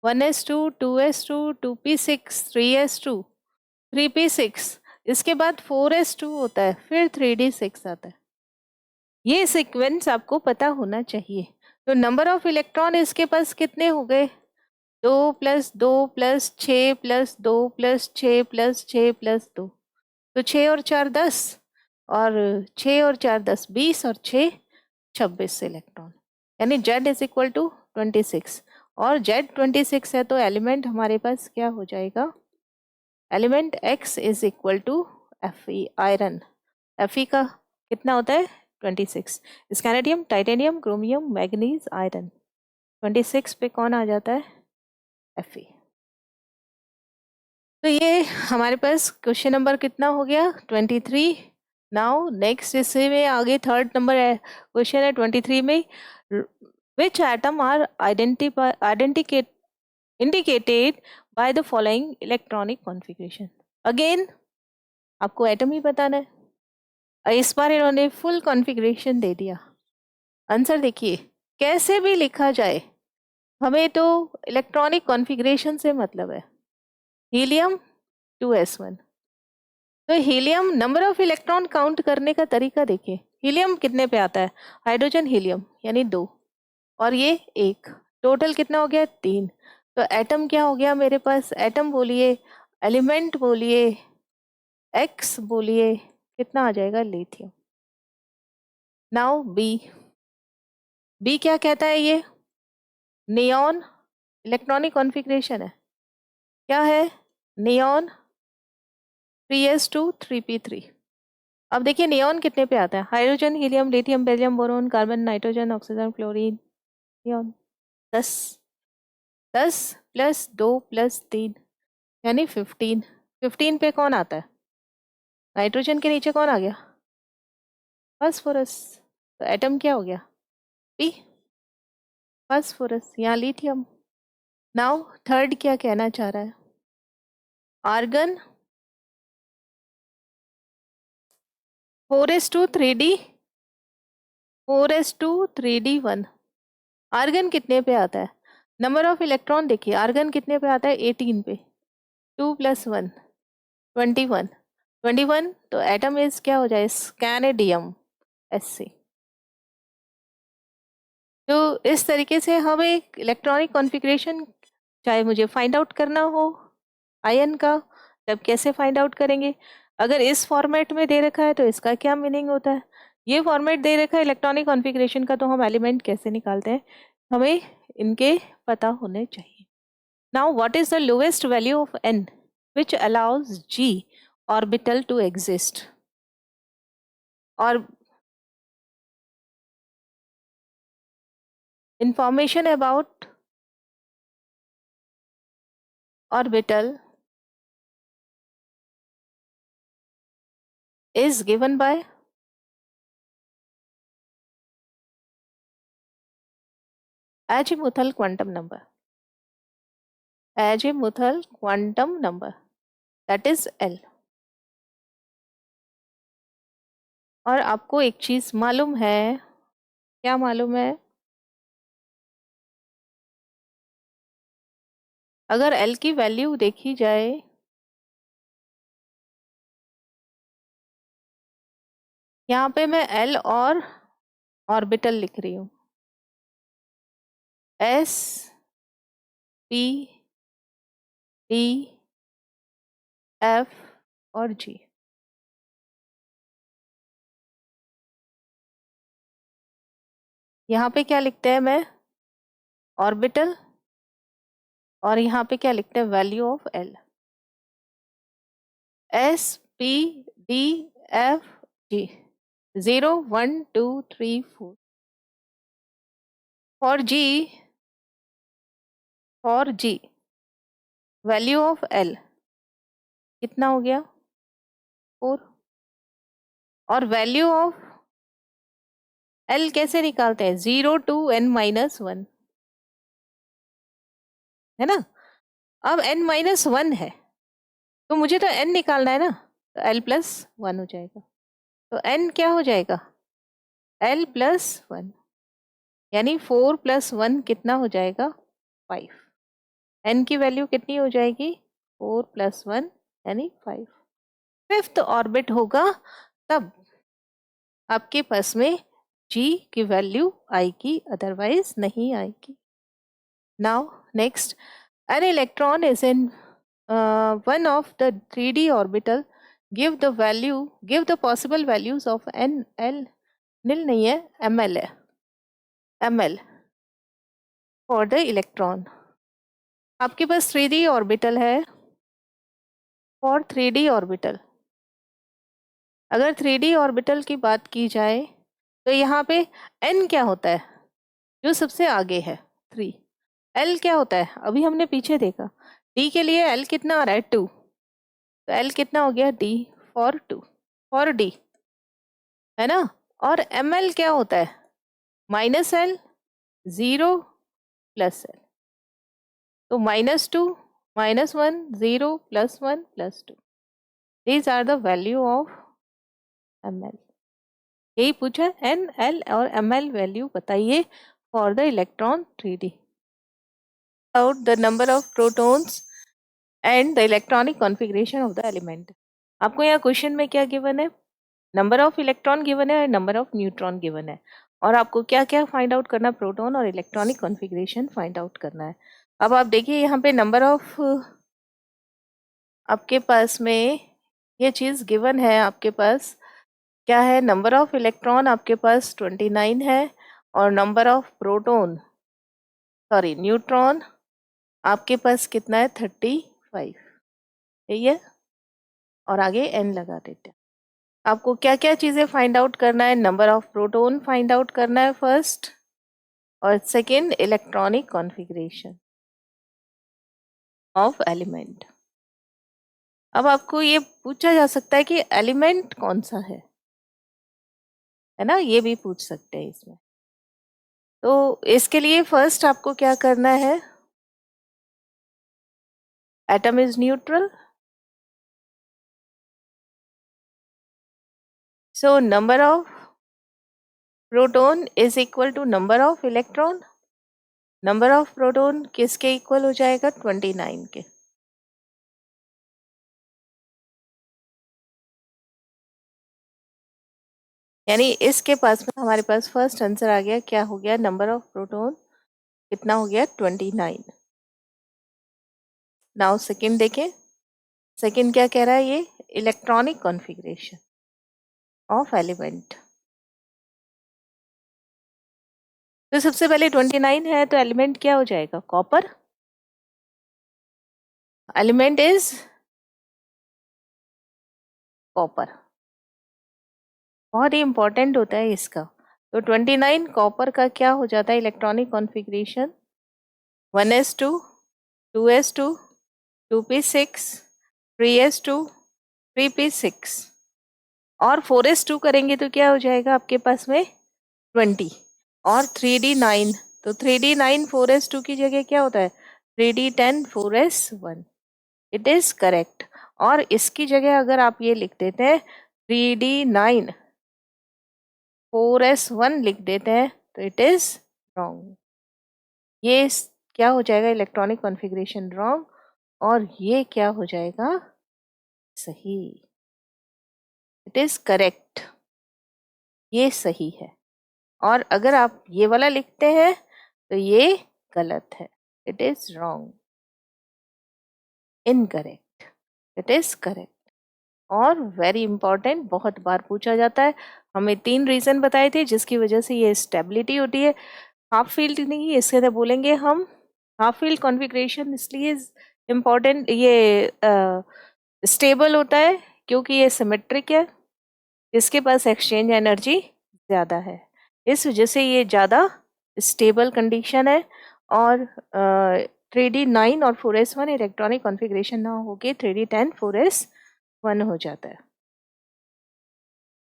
Speaker 1: 1s2, 2s2, 2p6, 3s2, 3p6, इसके बाद 4s2 होता है, फिर 3d6 आता है। ये सीक्वेंस आपको पता होना चाहिए। तो नंबर ऑफ इलेक्ट्रॉन इसके पास कितने हो गए? 2 + 2 + 6 + 2 + 6 + 6 + 2, तो 6 और 4 10, और 6 और 4 10 20, और 6 26 इलेक्ट्रॉन, यानी जेड इज इक्वल टू 26। और जेड 26 है तो एलिमेंट हमारे पास क्या हो जाएगा? Element x is equal to Fe, iron. Fe का कितना होता है? 26। Scandium, titanium, chromium, manganese, iron, 26 पे कौन आ जाता है? Fe। तो ये हमारे पास क्वेश्चन नंबर कितना हो गया? 23। नाउ नेक्स्ट इससे में आगे थर्ड नंबर है, क्वेश्चन है 23 में, which atom are indicated by the following electronic configuration? Again आपको एटम ही बताना है, और इस बार इन्होंने फुल कॉन्फ़िगरेशन दे दिया। आंसर देखिए, कैसे भी लिखा जाए हमें तो इलेक्ट्रॉनिक कॉन्फ़िगरेशन से मतलब है। हीलियम 2s1, तो helium number of electron count करने का तरीका देखिए। हीलियम कितने पे आता है? हाइड्रोजन हीलियम यानी 2, और ये 1, टोटल कितना हो गया? 3। तो एटम क्या हो गया मेरे पास? एटम बोलिए, एलिमेंट बोलिए, एक्स बोलिए, कितना आ जाएगा? लिथियम। नाउ बी क्या कहता है ये? नियॉन इलेक्ट्रॉनिक कॉन्फ़िगरेशन है, क्या है? Neon 3s2, 3p3। अब देखिए नियॉन कितने पे आता है? Hydrogen, helium, lithium, beryllium, boron, carbon, nitrogen, oxygen, fluorine, neon 10। 10 + 2 + 3 यानी 15। 15 पे कौन आता है? नाइट्रोजन के नीचे कौन आ गया? फास्फोरस। तो एटम क्या हो गया? पी, फास्फोरस, यहाँ लिथियम। नाउ थर्ड क्या कहना चाह रहा है? Argon 4s2, 3d1। आर्गन कितने पे आता है? नंबर ऑफ इलेक्ट्रॉन देखिए, आर्गन कितने पे आता है? 18 पे। 2 + 1 21, 21, तो एटम इज क्या हो जाए? स्कैनेडियम, Sc। तो इस तरीके से हम एक इलेक्ट्रॉनिक कॉन्फ़िगरेशन चाहे मुझे फाइंड आउट करना हो आयन का, तब कैसे फाइंड आउट करेंगे। अगर इस फॉर्मेट में दे रखा है तो इसका क्या मीनिंग होता है, ये फॉर्मेट दे रखा है इलेक्ट्रॉनिक कॉन्फ़िगरेशन का, तो हम एलिमेंट कैसे निकालते हैं, हमें इनके पता होने चाहिए। Now what is the lowest value of n which allows g orbital to exist? और information about orbital is given by azimuthal quantum number. Azimuthal quantum number, that is L. और आपको एक चीज मालूम है, क्या मालूम है, अगर L की वैल्यू देखी जाए, यहाँ पे मैं L और ऑर्बिटल लिख रही हूँ, S P D F और G। यहाँ पे क्या लिखते हैं मैं, ऑर्बिटल, और यहाँ पे क्या लिखते हैं, value of L, S P D F G, 0 1 2 3 4। For G value of L कितना हो गया, 4। और वैल्यू ऑफ L कैसे निकालते हैं, 0 to n-1, है ना। अब n-1 है तो मुझे तो n निकालना है ना, तो l+1 हो जाएगा। तो n क्या हो जाएगा, l+1, यानी 4 + 1 कितना हो जाएगा, 5। n की वैल्यू कितनी हो जाएगी, 4 + 1 यानी 5। 5th ऑर्बिट होगा तब आपके पास में g की वैल्यू आएगी, अदरवाइज नहीं आएगी। Now next, an electron is in one of the 3D orbital, give the possible values of n l, nil नहीं है, ml है, ml for the electron। आपके पास 3D ऑर्बिटल है, फॉर 3D ऑर्बिटल, अगर 3D ऑर्बिटल की बात की जाए तो यहाँ पे n क्या होता है, जो सबसे आगे है 3, l क्या होता है, अभी हमने पीछे देखा, d के लिए l कितना आ रहा है, 2, तो l कितना हो गया, d फॉर 2, फॉर d, है ना। और ml क्या होता है, -l 0 + l, तो -2 -1 0 +1 +2, these are the value of ml। यही पूछा, n l और ml वैल्यू बताइए for the electron 3D। Out the number of protons and the electronic configuration of the element. आपको यहाँ क्वेश्चन में क्या गिवन है, नंबर ऑफ इलेक्ट्रॉन गिवन है और नंबर ऑफ न्यूट्रॉन गिवन है, और आपको क्या क्या फाइंड आउट करना है, प्रोटॉन और इलेक्ट्रॉनिक कॉन्फ़िगरेशन फाइंड आउट करना है। अब आप देखिए यहाँ पे नंबर ऑफ, आपके पास में ये चीज़ गिवन है, आपके पास क्या है, नंबर ऑफ इलेक्ट्रॉन आपके पास 29 है, और number of proton, sorry neutron आपके पास कितना है, 35, ठीक है। और आगे n लगा देते हैं। आपको क्या क्या चीज़ें फाइंड आउट करना है, number of proton find out करना है फर्स्ट, और second electronic configuration of element. अब आपको ये पूछा जा सकता है कि एलिमेंट कौन सा है ना, ये भी पूछ सकते हैं इसमें। तो इसके लिए फर्स्ट आपको क्या करना है, atom is neutral, so number of proton is equal to number of electron, number of proton किसके इक्वल हो जाएगा, 29 के। यानी इसके पास में हमारे पास फर्स्ट आंसर आ गया, क्या हो गया, नंबर ऑफ प्रोटॉन कितना हो गया, 29। नाउ सेकंड देखें, सेकंड क्या कह रहा है, ये इलेक्ट्रॉनिक कॉन्फ़िगरेशन ऑफ एलिमेंट। तो सबसे पहले 29 है, तो एलिमेंट क्या हो जाएगा, कॉपर। एलिमेंट इज कॉपर, बहुत ही इंपॉर्टेंट होता है इसका। तो 29 कॉपर का क्या हो जाता है electronic configuration, 1s2, 2s2, 2p6, 3s2, 3p6 और 4s2 करेंगे तो क्या हो जाएगा आपके पास में 20 और 3d9, तो 3d9 4s2 की जगह क्या होता है 3d10 4s1, it is correct. और इसकी जगह अगर आप ये लिख देते हैं 3d9 4s1 लिख देते हैं तो इट इज रॉन्ग। ये क्या हो जाएगा इलेक्ट्रॉनिक कॉन्फ़िगरेशन रॉन्ग, और ये क्या हो जाएगा सही, इट इज करेक्ट, ये सही है। और अगर आप ये वाला लिखते हैं तो ये गलत है, it is wrong, incorrect, it is correct. और वेरी इंपॉर्टेंट, बहुत बार पूछा जाता है, हमें 3 रीजन बताए थे जिसकी वजह से ये स्टेबिलिटी होती है। हाफ फील्ड नहीं, इसके अंदर बोलेंगे हम हाफ फील्ड कॉन्फ़िगरेशन इसलिए इम्पोर्टेंट, ये स्टेबल होता है क्योंकि ये सिमेट्रिक है, इसके पास एक्सचेंज एनर्जी ज़्यादा है, इस वजह से ये ज़्यादा स्टेबल कंडीशन है। और 3d9 और 4s1 इलेक्ट्रॉनिक कॉन्फ़िगरेशन ना होके 3d10 4s1 हो जाता है।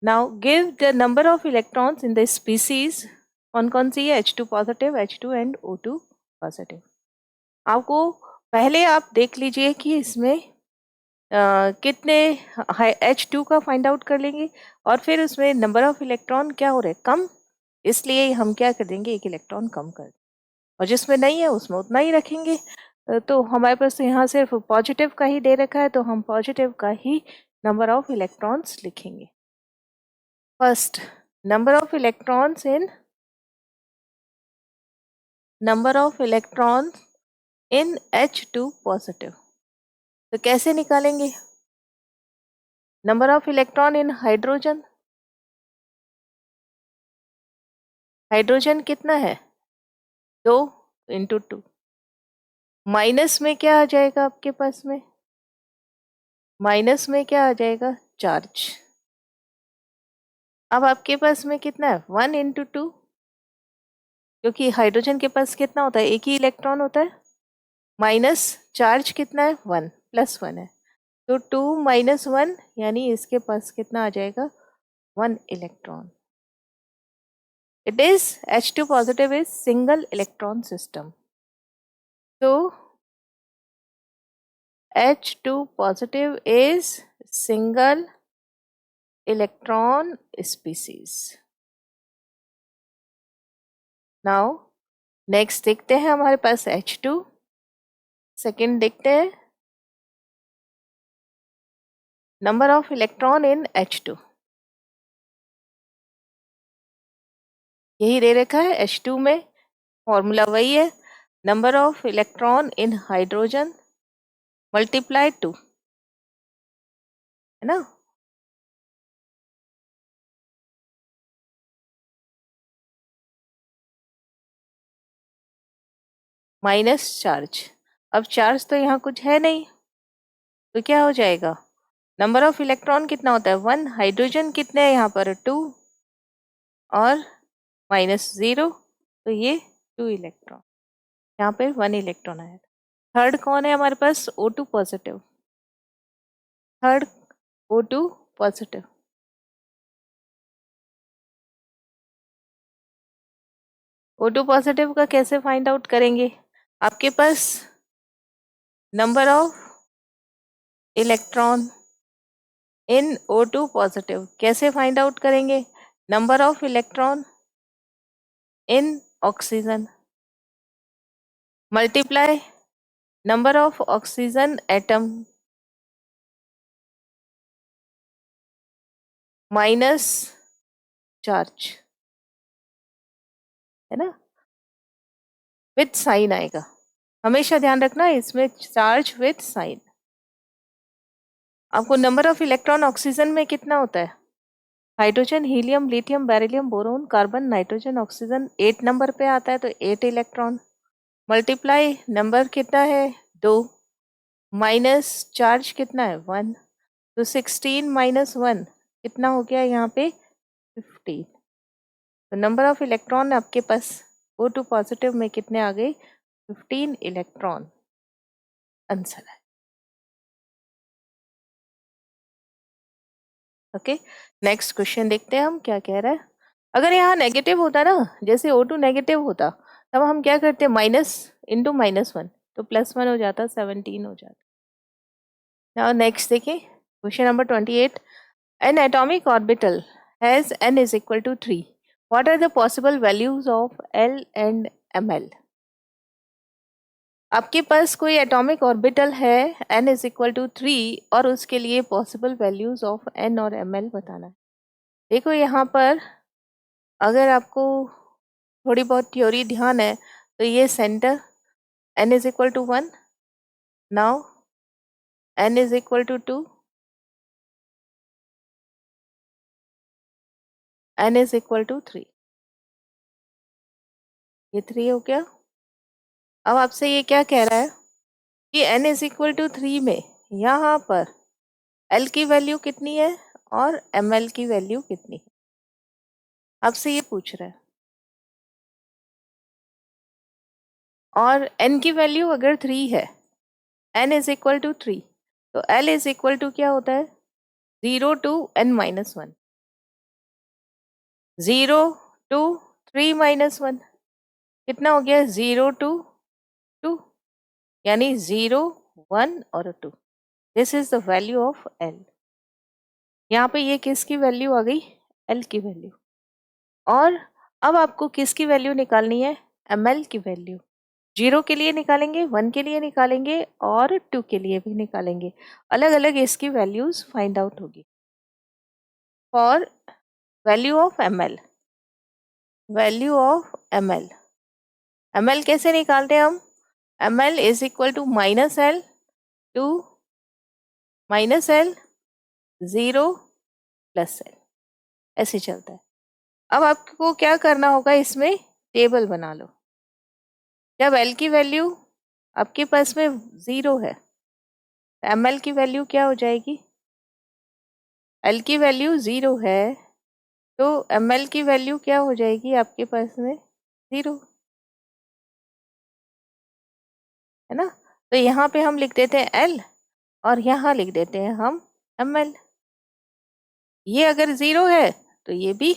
Speaker 1: Now give the number of electrons in the species, कौन सी है, H2 positive, H2 and O2 positive. आपको पहले आप देख लीजिए कि इसमें कितने H2 का फाइंड आउट कर लेंगे और फिर उसमें नंबर ऑफ इलेक्ट्रॉन क्या हो रहे हैं कम, इसलिए हम क्या कर देंगे एक इलेक्ट्रॉन कम कर, और जिसमें नहीं है उसमें उतना ही रखेंगे। तो हमारे पास यहाँ सिर्फ पॉजिटिव का ही दे रखा है तो हम पॉजिटिव का ही नंबर ऑफ इलेक्ट्रॉन्स लिखेंगे। First number of electrons in H2 positive, तो कैसे निकालेंगे, number of electron in hydrogen, hydrogen कितना है 2 इंटू 2, माइनस में क्या आ जाएगा आपके पास में, माइनस में क्या आ जाएगा चार्ज। अब आपके पास में कितना है 1 इंटू 2, क्योंकि हाइड्रोजन के पास कितना होता है एक ही इलेक्ट्रॉन होता है, माइनस चार्ज कितना है 1 प्लस 1 है, तो 2 माइनस 1 यानी इसके पास कितना आ जाएगा 1 electron. It is H2 positive is single electron system. So H2 positive is single electron species. Now next देखते हैं हमारे पास H2, सेकेंड देखते हैं number of electron in H2, यही दे रखा है H2 में, फॉर्मूला वही है, number of electron in hydrogen multiply 2, है ना, माइनस चार्ज। अब चार्ज तो यहाँ कुछ है नहीं तो क्या हो जाएगा, नंबर ऑफ इलेक्ट्रॉन कितना होता है 1, हाइड्रोजन कितने हैं यहाँ पर 2 और माइनस 0, तो ये 2 इलेक्ट्रॉन, यहाँ पे 1 इलेक्ट्रॉन आया। थर्ड कौन है हमारे पास O2 positive, third O2 positive, O2 positive का कैसे फाइंड आउट करेंगे, आपके पास number of electron in O2 positive कैसे फाइंड आउट करेंगे, number of electron in oxygen multiply number of oxygen atom minus charge, है ना, विथ साइन आएगा, हमेशा ध्यान रखना इसमें चार्ज विथ साइन। आपको नंबर ऑफ इलेक्ट्रॉन ऑक्सीजन में कितना होता है? Hydrogen, helium, lithium, beryllium, boron, carbon, nitrogen, oxygen 8 number पे आता है, तो 8 इलेक्ट्रॉन मल्टीप्लाई नंबर कितना है 2 माइनस चार्ज कितना है 1, तो 16 माइनस 1 कितना हो गया यहाँ पे 15। तो नंबर ऑफ इलेक्ट्रॉन आपके पास O2 पॉजिटिव में कितने आ गए 15 इलेक्ट्रॉन, आंसर है। ओके, नेक्स्ट क्वेश्चन देखते हैं हम क्या कह रहा है। अगर यहाँ नेगेटिव होता ना, जैसे O2 नेगेटिव होता, तब हम क्या करते माइनस इंटू -1, तो +1 हो जाता, 17 हो जाता। नाउ नेक्स्ट देखिए question number 28, N atomic orbital has n is equal to 3, what are the possible values of L and ml? आपके पास कोई एटॉमिक ऑर्बिटल है n is equal to 3 और उसके लिए पॉसिबल वैल्यूज ऑफ n और ml बताना है। देखो यहाँ पर अगर आपको थोड़ी बहुत थ्योरी ध्यान है तो ये centre n is equal to 1, now n is equal to 2, n is equal to 3, ये 3 हो गया। अब आपसे ये क्या कह रहा है कि n is equal to 3 में यहाँ पर L की वैल्यू कितनी है और ml की वैल्यू कितनी है, आपसे ये पूछ रहा है। और n की वैल्यू अगर 3 है, n इज इक्वल टू 3, तो L इज इक्वल टू क्या होता है 0 to n-1, 0 to 3-1 कितना हो गया 0 to 2, यानी 0, 1 और 2। This is the value of L। यहाँ पे ये किसकी वैल्यू आ गई L की वैल्यू। और अब आपको किसकी वैल्यू निकालनी है ml की वैल्यू। 0 के लिए निकालेंगे, 1 के लिए निकालेंगे और 2 के लिए भी निकालेंगे, अलग अलग इसकी वैल्यूज फाइंड आउट होगी। For value of ml, value of ml, ml कैसे निकालते हैं हम, ml is equal to -L to -L 0 + L, ऐसे चलता है। अब आपको क्या करना होगा, इसमें टेबल बना लो। जब L की वैल्यू आपके पास में 0 है, ml की वैल्यू क्या हो जाएगी, L की वैल्यू 0 है तो ml की वैल्यू क्या हो जाएगी आपके पास में 0, है ना। तो यहाँ पे हम लिख देते हैं L और यहाँ लिख देते हैं हम ml। ये अगर 0 है तो ये भी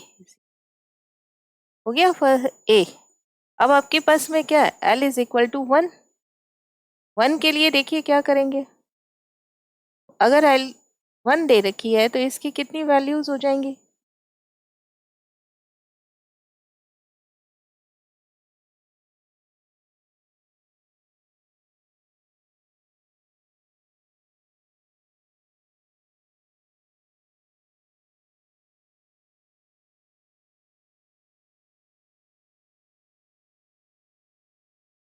Speaker 1: हो गया फॉर A। अब आपके पास में क्या है L इज इक्वल टू 1, 1 के लिए देखिए क्या करेंगे, अगर L 1 दे रखी है तो इसकी कितनी वैल्यूज हो जाएंगी,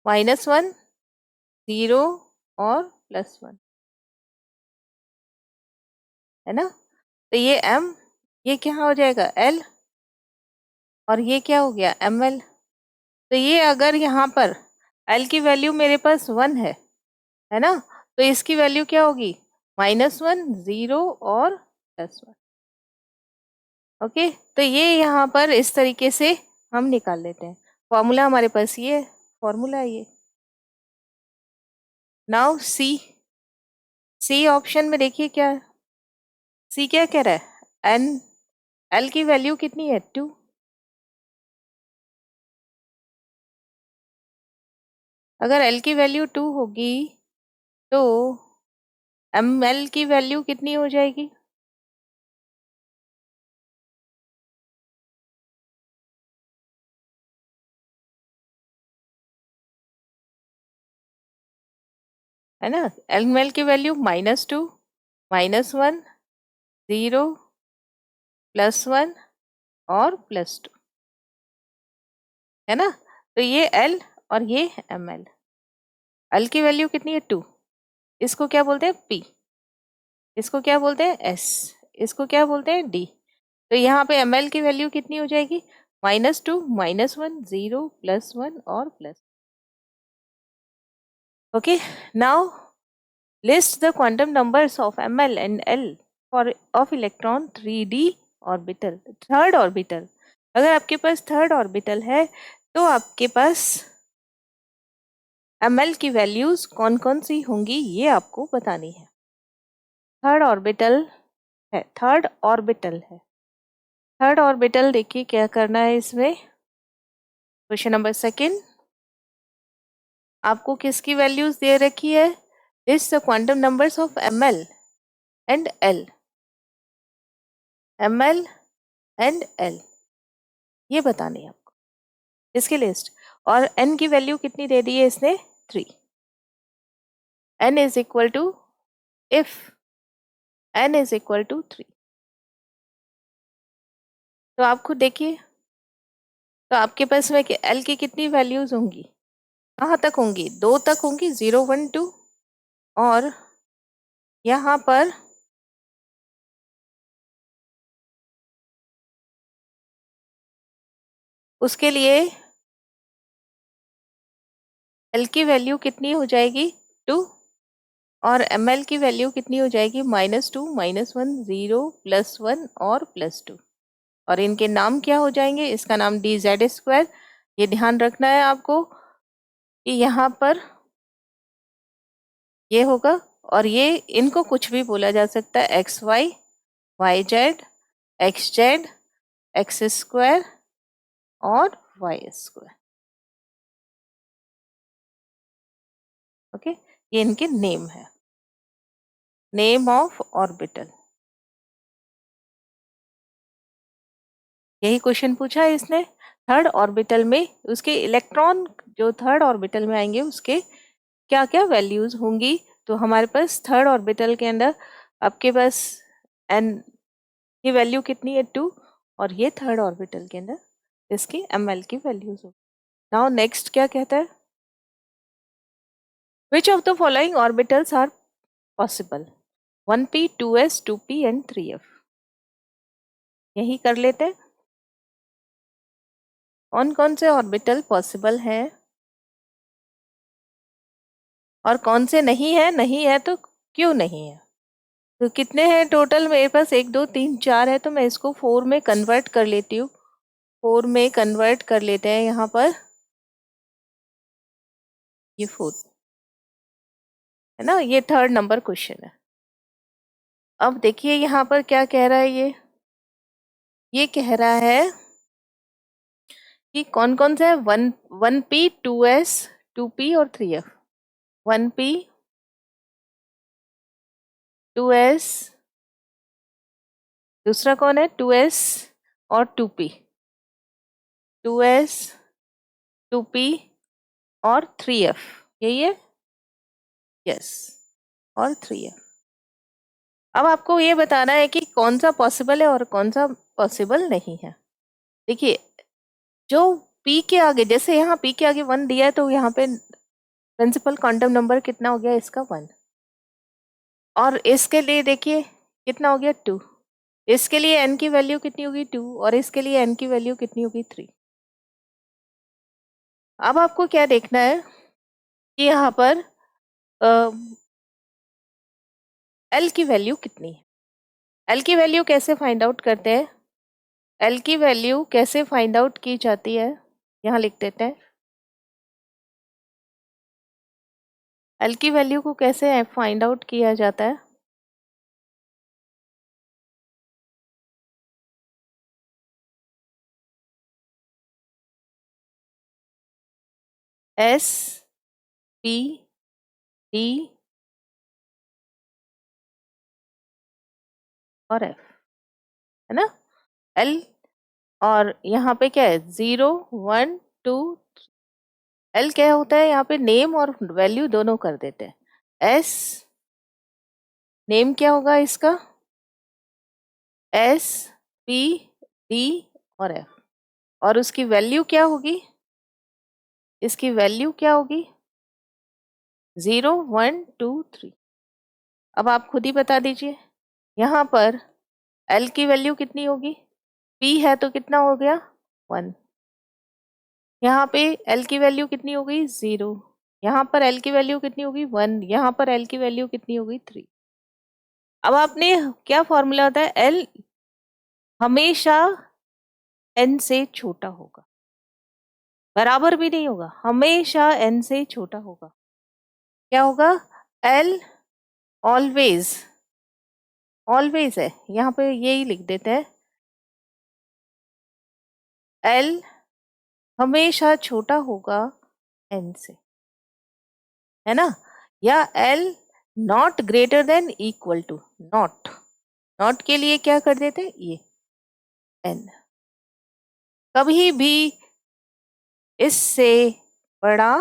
Speaker 1: -1, 0 और +1, है ना। तो ये M, ये क्या हो जाएगा L और ये क्या हो गया ml। तो ये अगर यहाँ पर L की वैल्यू मेरे पास 1 है ना, तो इसकी वैल्यू क्या होगी -1, 0 और +1। ओके, तो ये यहाँ पर इस तरीके से हम निकाल लेते हैं। फॉर्मूला हमारे पास ये फॉर्मूला है ये। नाउ सी ऑप्शन में देखिए क्या है, सी क्या कह रहा है L की वैल्यू कितनी है 2, अगर L की वैल्यू 2 होगी तो ml की वैल्यू कितनी हो जाएगी, है ना। ml की वैल्यू -2, -1, 0, +1 और +2, है ना। तो ये L और ये ml। L की वैल्यू कितनी है 2, इसको क्या बोलते हैं P, इसको क्या बोलते हैं S, इसको क्या बोलते हैं D। तो यहाँ पे ml की वैल्यू कितनी हो जाएगी, -2 -1 0 +1 और plus. Okay, now list the quantum numbers of ml and L for of electron 3d orbital, third orbital. अगर आपके पास थर्ड ऑर्बिटल है तो आपके पास ml की वैल्यूज कौन कौन सी होंगी ये आपको बतानी है। थर्ड ऑर्बिटल है, थर्ड ऑर्बिटल है, थर्ड ऑर्बिटल देखिए क्या करना है इसमें। क्वेश्चन नंबर सेकंड, आपको किसकी वैल्यूज दे रखी है, list the quantum numbers of ml and L, ml and L ये बतानी है आपको, इसकी लिस्ट। और n की वैल्यू कितनी दे दी है इसने, 3। n is equal to, if n is equal to 3, तो आप खुद देखिए, तो आपके पास में L की कितनी वैल्यूज होंगी, कहाँ तक होंगी, 2 तक होंगी, 0 1 2, और यहाँ पर उसके लिए L की वैल्यू कितनी हो जाएगी 2, और ml की वैल्यू कितनी हो जाएगी -2 -1 0 +1 और +2, और इनके नाम क्या हो जाएंगे, इसका नाम dz²। ये ध्यान रखना है आपको कि यहाँ पर ये होगा, और ये इनको कुछ भी बोला जा सकता है, xy yz xz x² और y²। ओके, ये इनके नेम है, नेम ऑफ ऑर्बिटल। यही क्वेश्चन पूछा है इसने। थर्ड ऑर्बिटल में उसके इलेक्ट्रॉन जो थर्ड ऑर्बिटल में आएंगे उसके क्या क्या वैल्यूज होंगी। तो हमारे पास थर्ड ऑर्बिटल के अंदर आपके पास n की वैल्यू कितनी है 2, और ये थर्ड ऑर्बिटल के अंदर इसकी ml की वैल्यूज होगी। नाउ नेक्स्ट क्या कहता है, which of the following orbitals are possible, 1p 2s 2p and 3f। यही कर लेते हैं, कौन कौन से ऑर्बिटल पॉसिबल है और कौन से नहीं है, नहीं है तो क्यों नहीं है। तो कितने हैं टोटल, मेरे पास 1 2 3 4 है, तो मैं इसको 4 में कन्वर्ट कर लेती हूँ, 4 में कन्वर्ट कर लेते हैं। यहाँ पर ये 4 है ना, ये थर्ड नंबर क्वेश्चन है। अब देखिए यहाँ पर क्या कह रहा है, ये कह रहा है कि कौन कौन से है, 1p 2s 2p और 3f। 1p 2s, दूसरा कौन है 2s और 2p, 2s 2p और 3f, यही है, यस, और 3f। अब आपको ये बताना है कि कौन सा पॉसिबल है और कौन सा पॉसिबल नहीं है। देखिए जो p के आगे, जैसे यहाँ p के आगे 1 दिया है, तो यहाँ पे प्रिंसिपल क्वांटम नंबर कितना हो गया इसका 1, और इसके लिए देखिए कितना हो गया 2, इसके लिए n की वैल्यू कितनी होगी 2, और इसके लिए n की वैल्यू कितनी होगी 3। अब आपको क्या देखना है कि यहाँ पर L की वैल्यू कितनी है। L की वैल्यू कैसे फाइंड आउट करते हैं, L की वैल्यू कैसे फाइंड आउट की जाती है, यहाँ लिख देते हैं। L की वैल्यू को कैसे फाइंड आउट किया जाता है, S P D और F, है ना। L और यहाँ पे क्या है 0 1 2, L क्या होता है, यहाँ पे नेम और वैल्यू दोनों कर देते हैं। S नेम क्या होगा इसका, S P D और एफ, और उसकी वैल्यू क्या होगी, इसकी वैल्यू क्या होगी 0 1 2 3। अब आप खुद ही बता दीजिए, यहाँ पर एल की वैल्यू कितनी होगी, पी है तो कितना हो गया 1, यहाँ पे एल की वैल्यू कितनी हो गई 0, यहाँ पर एल की वैल्यू कितनी होगी 1, यहाँ पर एल की वैल्यू कितनी होगी 3। अब आपने क्या फॉर्मूला होता है, एल हमेशा एन से छोटा होगा, बराबर भी नहीं होगा, हमेशा एन से छोटा होगा। क्या होगा, एल ऑलवेज, ऑलवेज है, यहाँ पे यही लिख देते हैं, एल हमेशा छोटा होगा एन से, है ना, या L not greater than equal to, not, not के लिए क्या कर देते हैं ये एन, कभी भी इससे बड़ा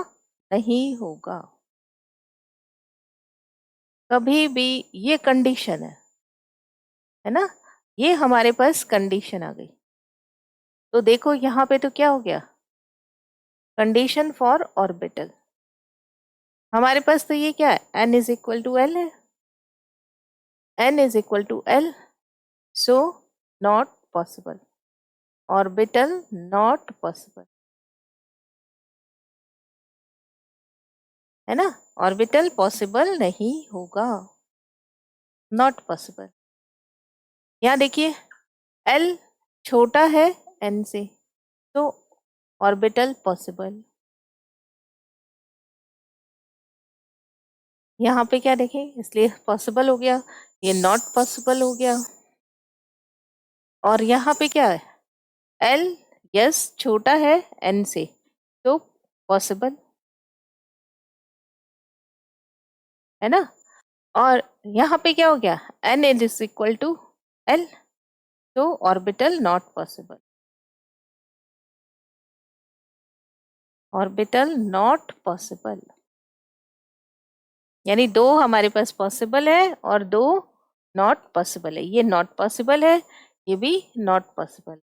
Speaker 1: नहीं होगा, कभी भी, ये कंडीशन है ना, ये हमारे पास कंडीशन आ गई। तो देखो यहाँ पे तो क्या हो गया, कंडीशन फॉर ऑर्बिटल, हमारे पास तो ये क्या है, n is equal to L है, n is equal to L, so not possible, orbital not possible, है ना, ऑर्बिटल पॉसिबल नहीं होगा, नॉट पॉसिबल। यहाँ देखिए एल छोटा है एन से, तो ऑर्बिटल पॉसिबल। यहाँ पे क्या देखें, इसलिए पॉसिबल हो गया, ये नॉट पॉसिबल हो गया। और यहाँ पे क्या है, एल यस छोटा है एन से, तो पॉसिबल, है ना। और यहाँ पे क्या हो गया, N is equal to L, तो orbital not possible, orbital not possible, यानी दो हमारे पास पॉसिबल है और दो नॉट पॉसिबल है, ये नॉट पॉसिबल है, ये भी नॉट पॉसिबल,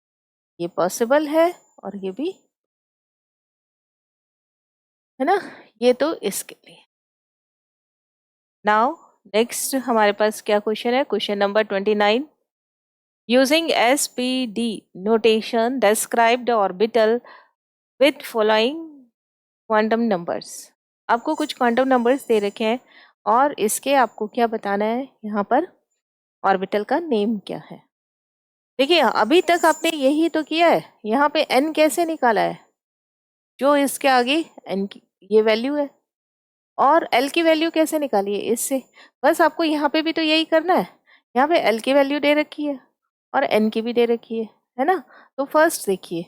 Speaker 1: ये पॉसिबल है और ये भी, है ना, ये तो इसके लिए। नाउ नेक्स्ट हमारे पास क्या क्वेश्चन है, question number 29, using SPD notation describe the orbital with following quantum numbers। आपको कुछ क्वांटम नंबर्स दे रखे हैं और इसके आपको क्या बताना है, यहाँ पर ऑर्बिटल का नेम क्या है। देखिए अभी तक आपने यही तो किया है, यहाँ पे n कैसे निकाला है, जो इसके आगे n की ये वैल्यू है, और l की वैल्यू कैसे निकाली है इससे, बस आपको यहाँ पे भी तो यही करना है, यहाँ पे l की वैल्यू दे रखी है और n की भी दे रखी है ना। तो फर्स्ट देखिए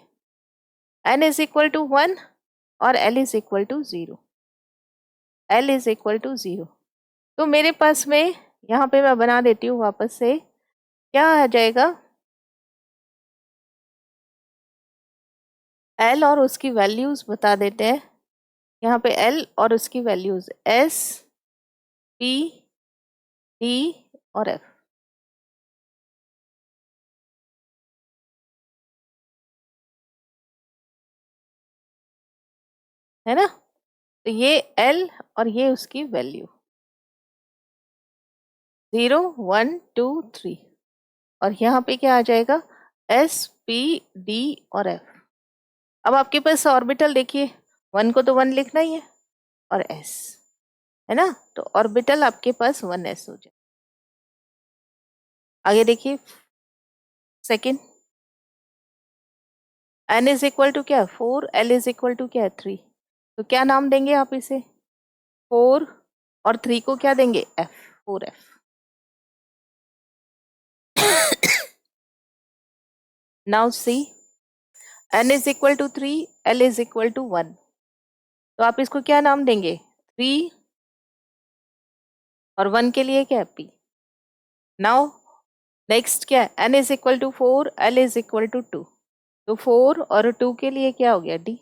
Speaker 1: n इज इक्वल टू 1 और l is equal to 0, l is equal to 0, तो मेरे पास में यहाँ पे मैं बना देती हूँ वापस से, क्या आ जाएगा, l और उसकी वैल्यूज बता देते हैं, यहाँ पे l और उसकी वैल्यूज s p d और f, है ना, तो ये l और ये उसकी वैल्यू 0 1 2 3, और यहाँ पे क्या आ जाएगा s p d और f। अब आपके पास ऑर्बिटल देखिए, 1 को तो 1 लिखना ही है और s, है ना, तो ऑर्बिटल आपके पास 1s हो जाए। आगे देखिए second, n is equal to क्या 4, l इज इक्वल टू क्या 3, तो क्या नाम देंगे आप इसे 4 और 3 को क्या देंगे f, 4f। Now see n is equal to 3, l is equal to 1, तो आप इसको क्या नाम देंगे 3 और 1 के लिए क्या p। नाउ नेक्स्ट क्या है, n is equal to 4, l is equal to 2, तो 4 और 2 के लिए क्या हो गया d।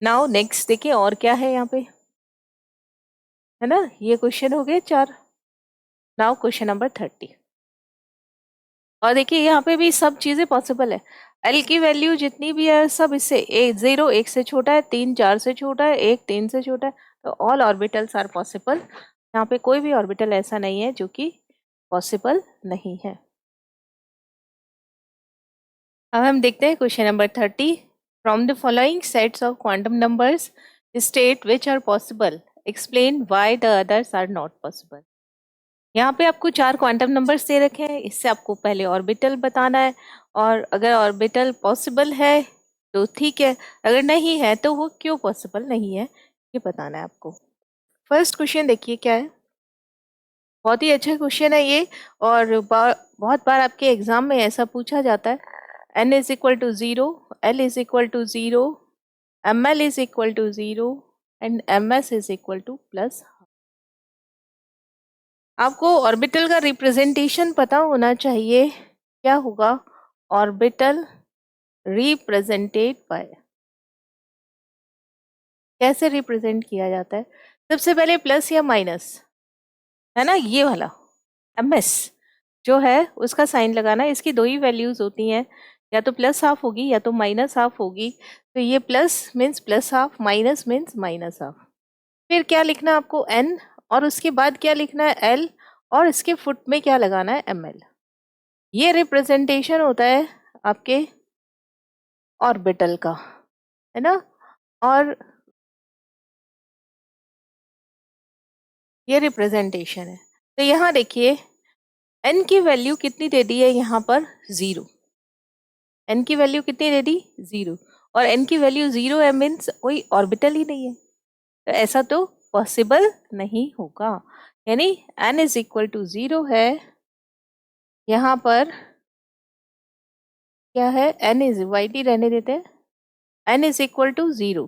Speaker 1: नाउ नेक्स्ट देखिए और क्या है यहाँ पे, है ना, ये क्वेश्चन हो गए 4। नाउ क्वेश्चन नंबर 30, और देखिए यहाँ पे भी सब चीजें पॉसिबल है। एल की वैल्यू जितनी भी है सब इससे 0 1 से छोटा है, 3 4 से छोटा है, 1 3 से छोटा है, तो ऑल ऑर्बिटल्स आर पॉसिबल। यहाँ पे कोई भी ऑर्बिटल ऐसा नहीं है जो कि पॉसिबल नहीं है। अब हम देखते हैं question number 30। From the following sets of quantum numbers state which are possible, explain why the others are not possible. यहाँ पे आपको 4 क्वांटम नंबर्स दे रखे हैं, इससे आपको पहले ऑर्बिटल बताना है, और अगर ऑर्बिटल पॉसिबल है तो ठीक है, अगर नहीं है तो वो क्यों पॉसिबल नहीं है ये बताना है आपको। फर्स्ट क्वेश्चन देखिए क्या है, बहुत ही अच्छा क्वेश्चन है ये, और बहुत बार आपके एग्जाम में ऐसा पूछा जाता है। n is equal to 0, l is equal to 0, ml is equal to 0 and ms is equal to plus. आपको ऑर्बिटल का रिप्रेजेंटेशन पता होना चाहिए, क्या होगा ऑर्बिटल रिप्रेजेंटेड बाय, कैसे रिप्रेजेंट किया जाता है। सबसे पहले प्लस या माइनस है ना, ये वाला ms जो है उसका साइन लगाना, इसकी दो ही वैल्यूज होती हैं, या तो प्लस हाफ होगी या तो माइनस हाफ होगी, तो ये plus means plus half, minus means minus half. फिर क्या लिखना है आपको n, और उसके बाद क्या लिखना है l, और इसके फुट में क्या लगाना है ml। ये रिप्रेजेंटेशन होता है आपके ऑर्बिटल का, है ना। और ये रिप्रेजेंटेशन है, तो यहाँ देखिए n की वैल्यू कितनी दे दी है यहाँ पर 0, n की वैल्यू कितनी दे दी 0, और n की वैल्यू 0 है मीन्स कोई ऑर्बिटल ही नहीं है, तो ऐसा तो पॉसिबल नहीं होगा। यानी n इज इक्वल टू 0 है, यहाँ पर क्या है n इज वाइट ही रहने देते हैं, n is equal to 0,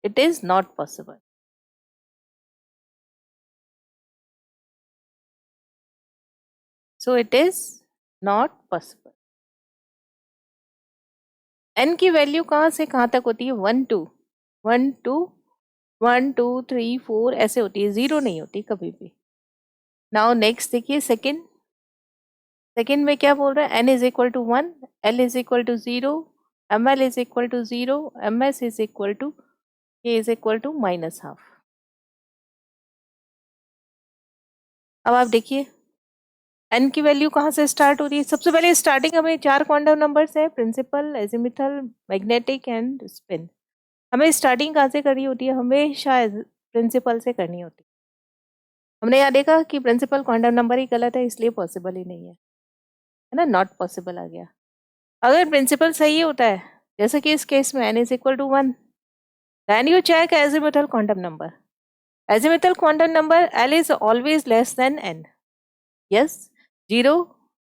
Speaker 1: it is not possible. So it is not possible. n की वैल्यू कहाँ से कहाँ तक होती है, 1 2 1 2 1 2 3 4 ऐसे होती है, 0 नहीं होती कभी भी। नाउ नेक्स्ट देखिए सेकंड, सेकंड में क्या बोल रहा है, n is equal to 1, l is equal to 0, ml is equal to 0, ms is equal to k is equal to minus half. अब आप देखिए n की वैल्यू कहाँ से स्टार्ट हो रही है, सबसे पहले स्टार्टिंग हमें 4 क्वांटम नंबर्स है, प्रिंसिपल, एजिमिथल, मैग्नेटिक एंड स्पिन। हमें स्टार्टिंग कहाँ से करनी होती है, हमेशा प्रिंसिपल से करनी होती है। हमने यहाँ देखा कि प्रिंसिपल क्वांटम नंबर ही गलत है, इसलिए पॉसिबल ही नहीं है ना, नॉट पॉसिबल आ गया। अगर प्रिंसिपल सही होता है, जैसे कि इस केस में n is equal to 1, then you check azimuthal quantum number. Azimuthal quantum number l is always less than n। Yes, 0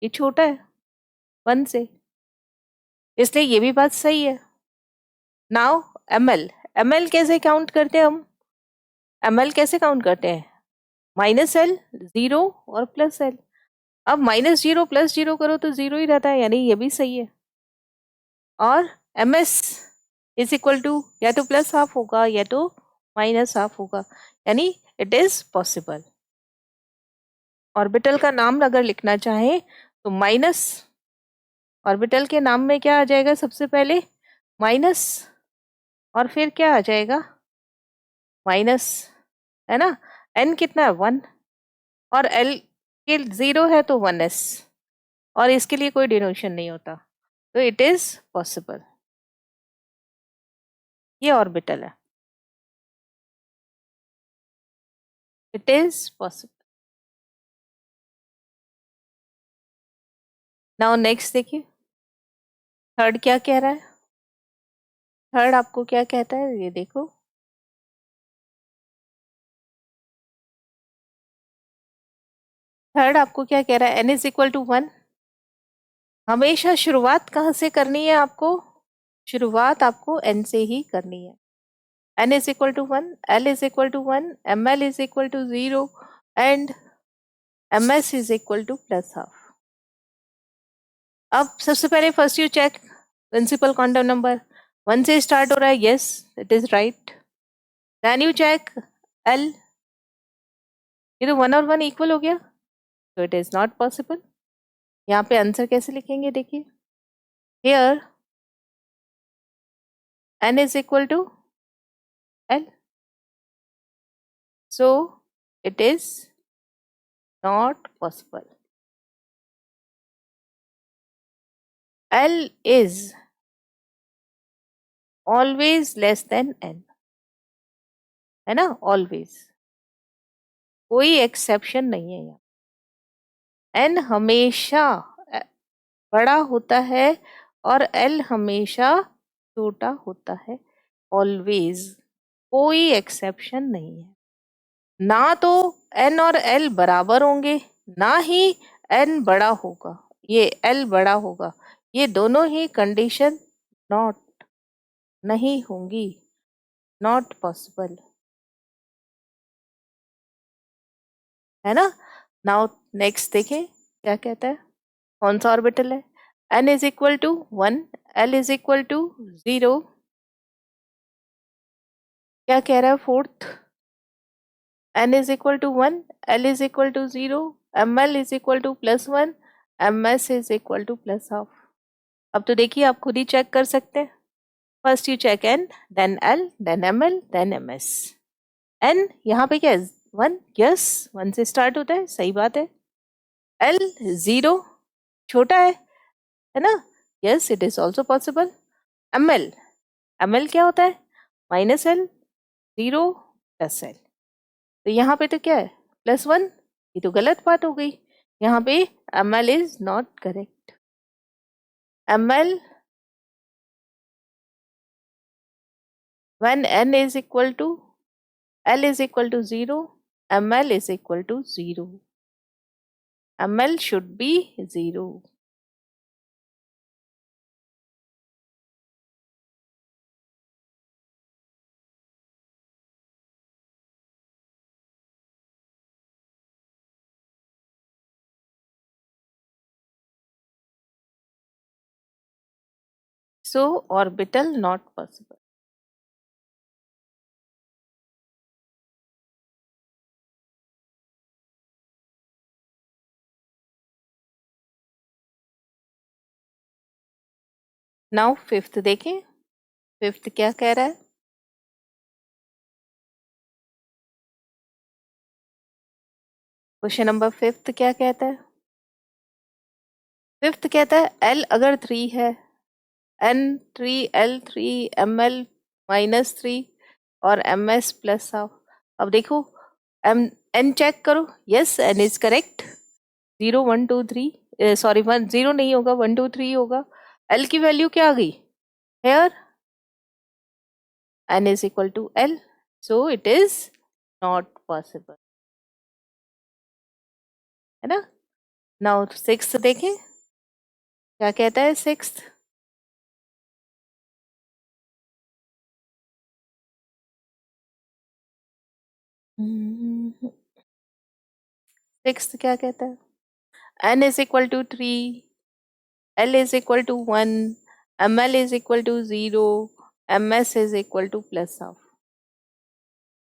Speaker 1: ये छोटा है 1 से, इसलिए ये भी बात सही है। नाउ ml कैसे काउंट करते हैं हम, ml कैसे काउंट करते हैं, माइनस एल, 0 और प्लस एल। अब -0 + 0 करो तो 0 ही रहता है, यानी ये भी सही है। और ms इज इक्वल टू या तो प्लस हाफ होगा या तो माइनस हाफ होगा, यानी इट इज पॉसिबल। ऑर्बिटल का नाम अगर लिखना चाहे तो माइनस, ऑर्बिटल के नाम में क्या आ जाएगा, सबसे पहले माइनस, और फिर क्या आ जाएगा माइनस, है ना। n कितना है 1, और l के 0 है तो 1s, और इसके लिए कोई डिनोशन नहीं होता, तो इट इज पॉसिबल। ये ऑर्बिटल है, it is possible. Now next देखिए, थर्ड क्या कह रहा है, थर्ड आपको क्या कहता है ये देखो। थर्ड आपको क्या कह रहा है, n इज इक्वल टू 1। हमेशा शुरुआत कहाँ से करनी है आपको, शुरुआत आपको n से ही करनी है। n is equal to 1, l is equal to 1, ml is equal to 0 and ms is equal to plus half. अब सबसे पहले first you check principal quantum number, 1 से स्टार्ट हो रहा है, yes it is right. Then you check l, ये तो 1 और 1 इक्वल हो गया, तो इट इज नॉट पॉसिबल। यहाँ पे आंसर कैसे लिखेंगे देखिए, here n is equal to l, so it is not possible. L is always less than n, है ना, ऑलवेज, कोई एक्सेप्शन नहीं है यहाँ। n हमेशा बड़ा होता है और l हमेशा छोटा होता है, ऑलवेज, कोई एक्सेप्शन नहीं है। ना तो n और l बराबर होंगे, ना ही n बड़ा होगा, ये l बड़ा होगा, ये दोनों ही कंडीशन नॉट, नहीं होंगी, नॉट पॉसिबल, है ना। नाउ नेक्स्ट देखें क्या कहता है, कौन सा ऑर्बिटल है, n is equal to 1, l is equal to 0, क्या कह रहा है fourth, n is equal to 1, l is equal to 0, ml is equal to +1, ms is equal to +12। अब तो देखिए आप खुद ही चेक कर सकते हैं, first you check n, then l, then ml, then ms। n यहाँ पे क्या है, 1, यस 1 से स्टार्ट होता है, सही बात है। l 0 छोटा है ना, yes it is also possible. ml, ml क्या होता है, -l, 0 +l, तो यहाँ पे तो क्या है +1, ये तो गलत बात हो गई, यहाँ पे ml is not correct. ml when n is equal to l is equal to 0, ml is equal to 0, ml should be 0। So orbital not possible। Now fifth देखें, फिफ्थ क्या कह रहा है, क्वेश्चन नंबर फिफ्थ क्या कहता है, फिफ्थ कहता है L अगर 3 है, N 3, L 3, ML -3 और MS +12। अब देखो N चेक करो, yes N is correct, 0 1 2 3, sorry 1 0 नहीं होगा, 1 2 3 होगा। L की वैल्यू क्या आ गई, hair N is equal to L, so it is not possible, है ना। नाउ सिक्स्थ देखें क्या कहता है, सिक्स्थ सिक्स्थ क्या कहता है, n is equal to 3, l is equal to 1, ml is equal to 0, ms is equal to +12।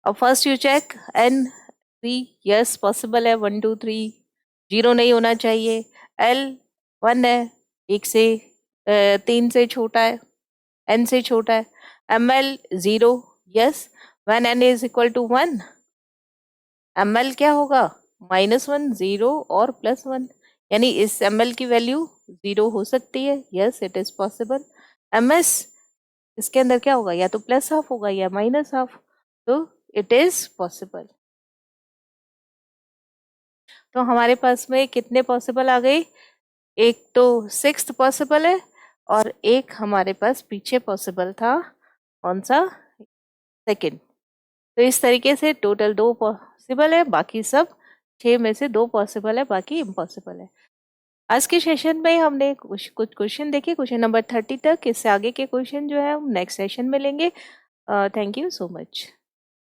Speaker 1: अब first you check n 3, yes possible है, 1 2 3, 0 नहीं होना चाहिए, l 1 है, 1 से 3 से छोटा है, n से छोटा है, ml 0, yes when n is equal to 1, ml क्या होगा, -1, 0 और +1, यानी इस ml की वैल्यू 0 हो सकती है, yes it is possible. ms इसके अंदर क्या होगा, या तो +12 होगा या -12, तो इट इज पॉसिबल। तो हमारे पास में कितने पॉसिबल आ गए, एक तो सिक्स्थ पॉसिबल है और एक हमारे पास पीछे पॉसिबल था, कौन सा, सेकंड। तो इस तरीके से टोटल 2 पॉसिबल है, बाकी सब 6 में से 2 पॉसिबल है, बाकी इम्पॉसिबल है। आज के सेशन में हमने कुछ क्वेश्चन देखे, क्वेश्चन नंबर 30 तक। इससे आगे के क्वेश्चन जो है हम नेक्स्ट सेशन में लेंगे। Thank you so much.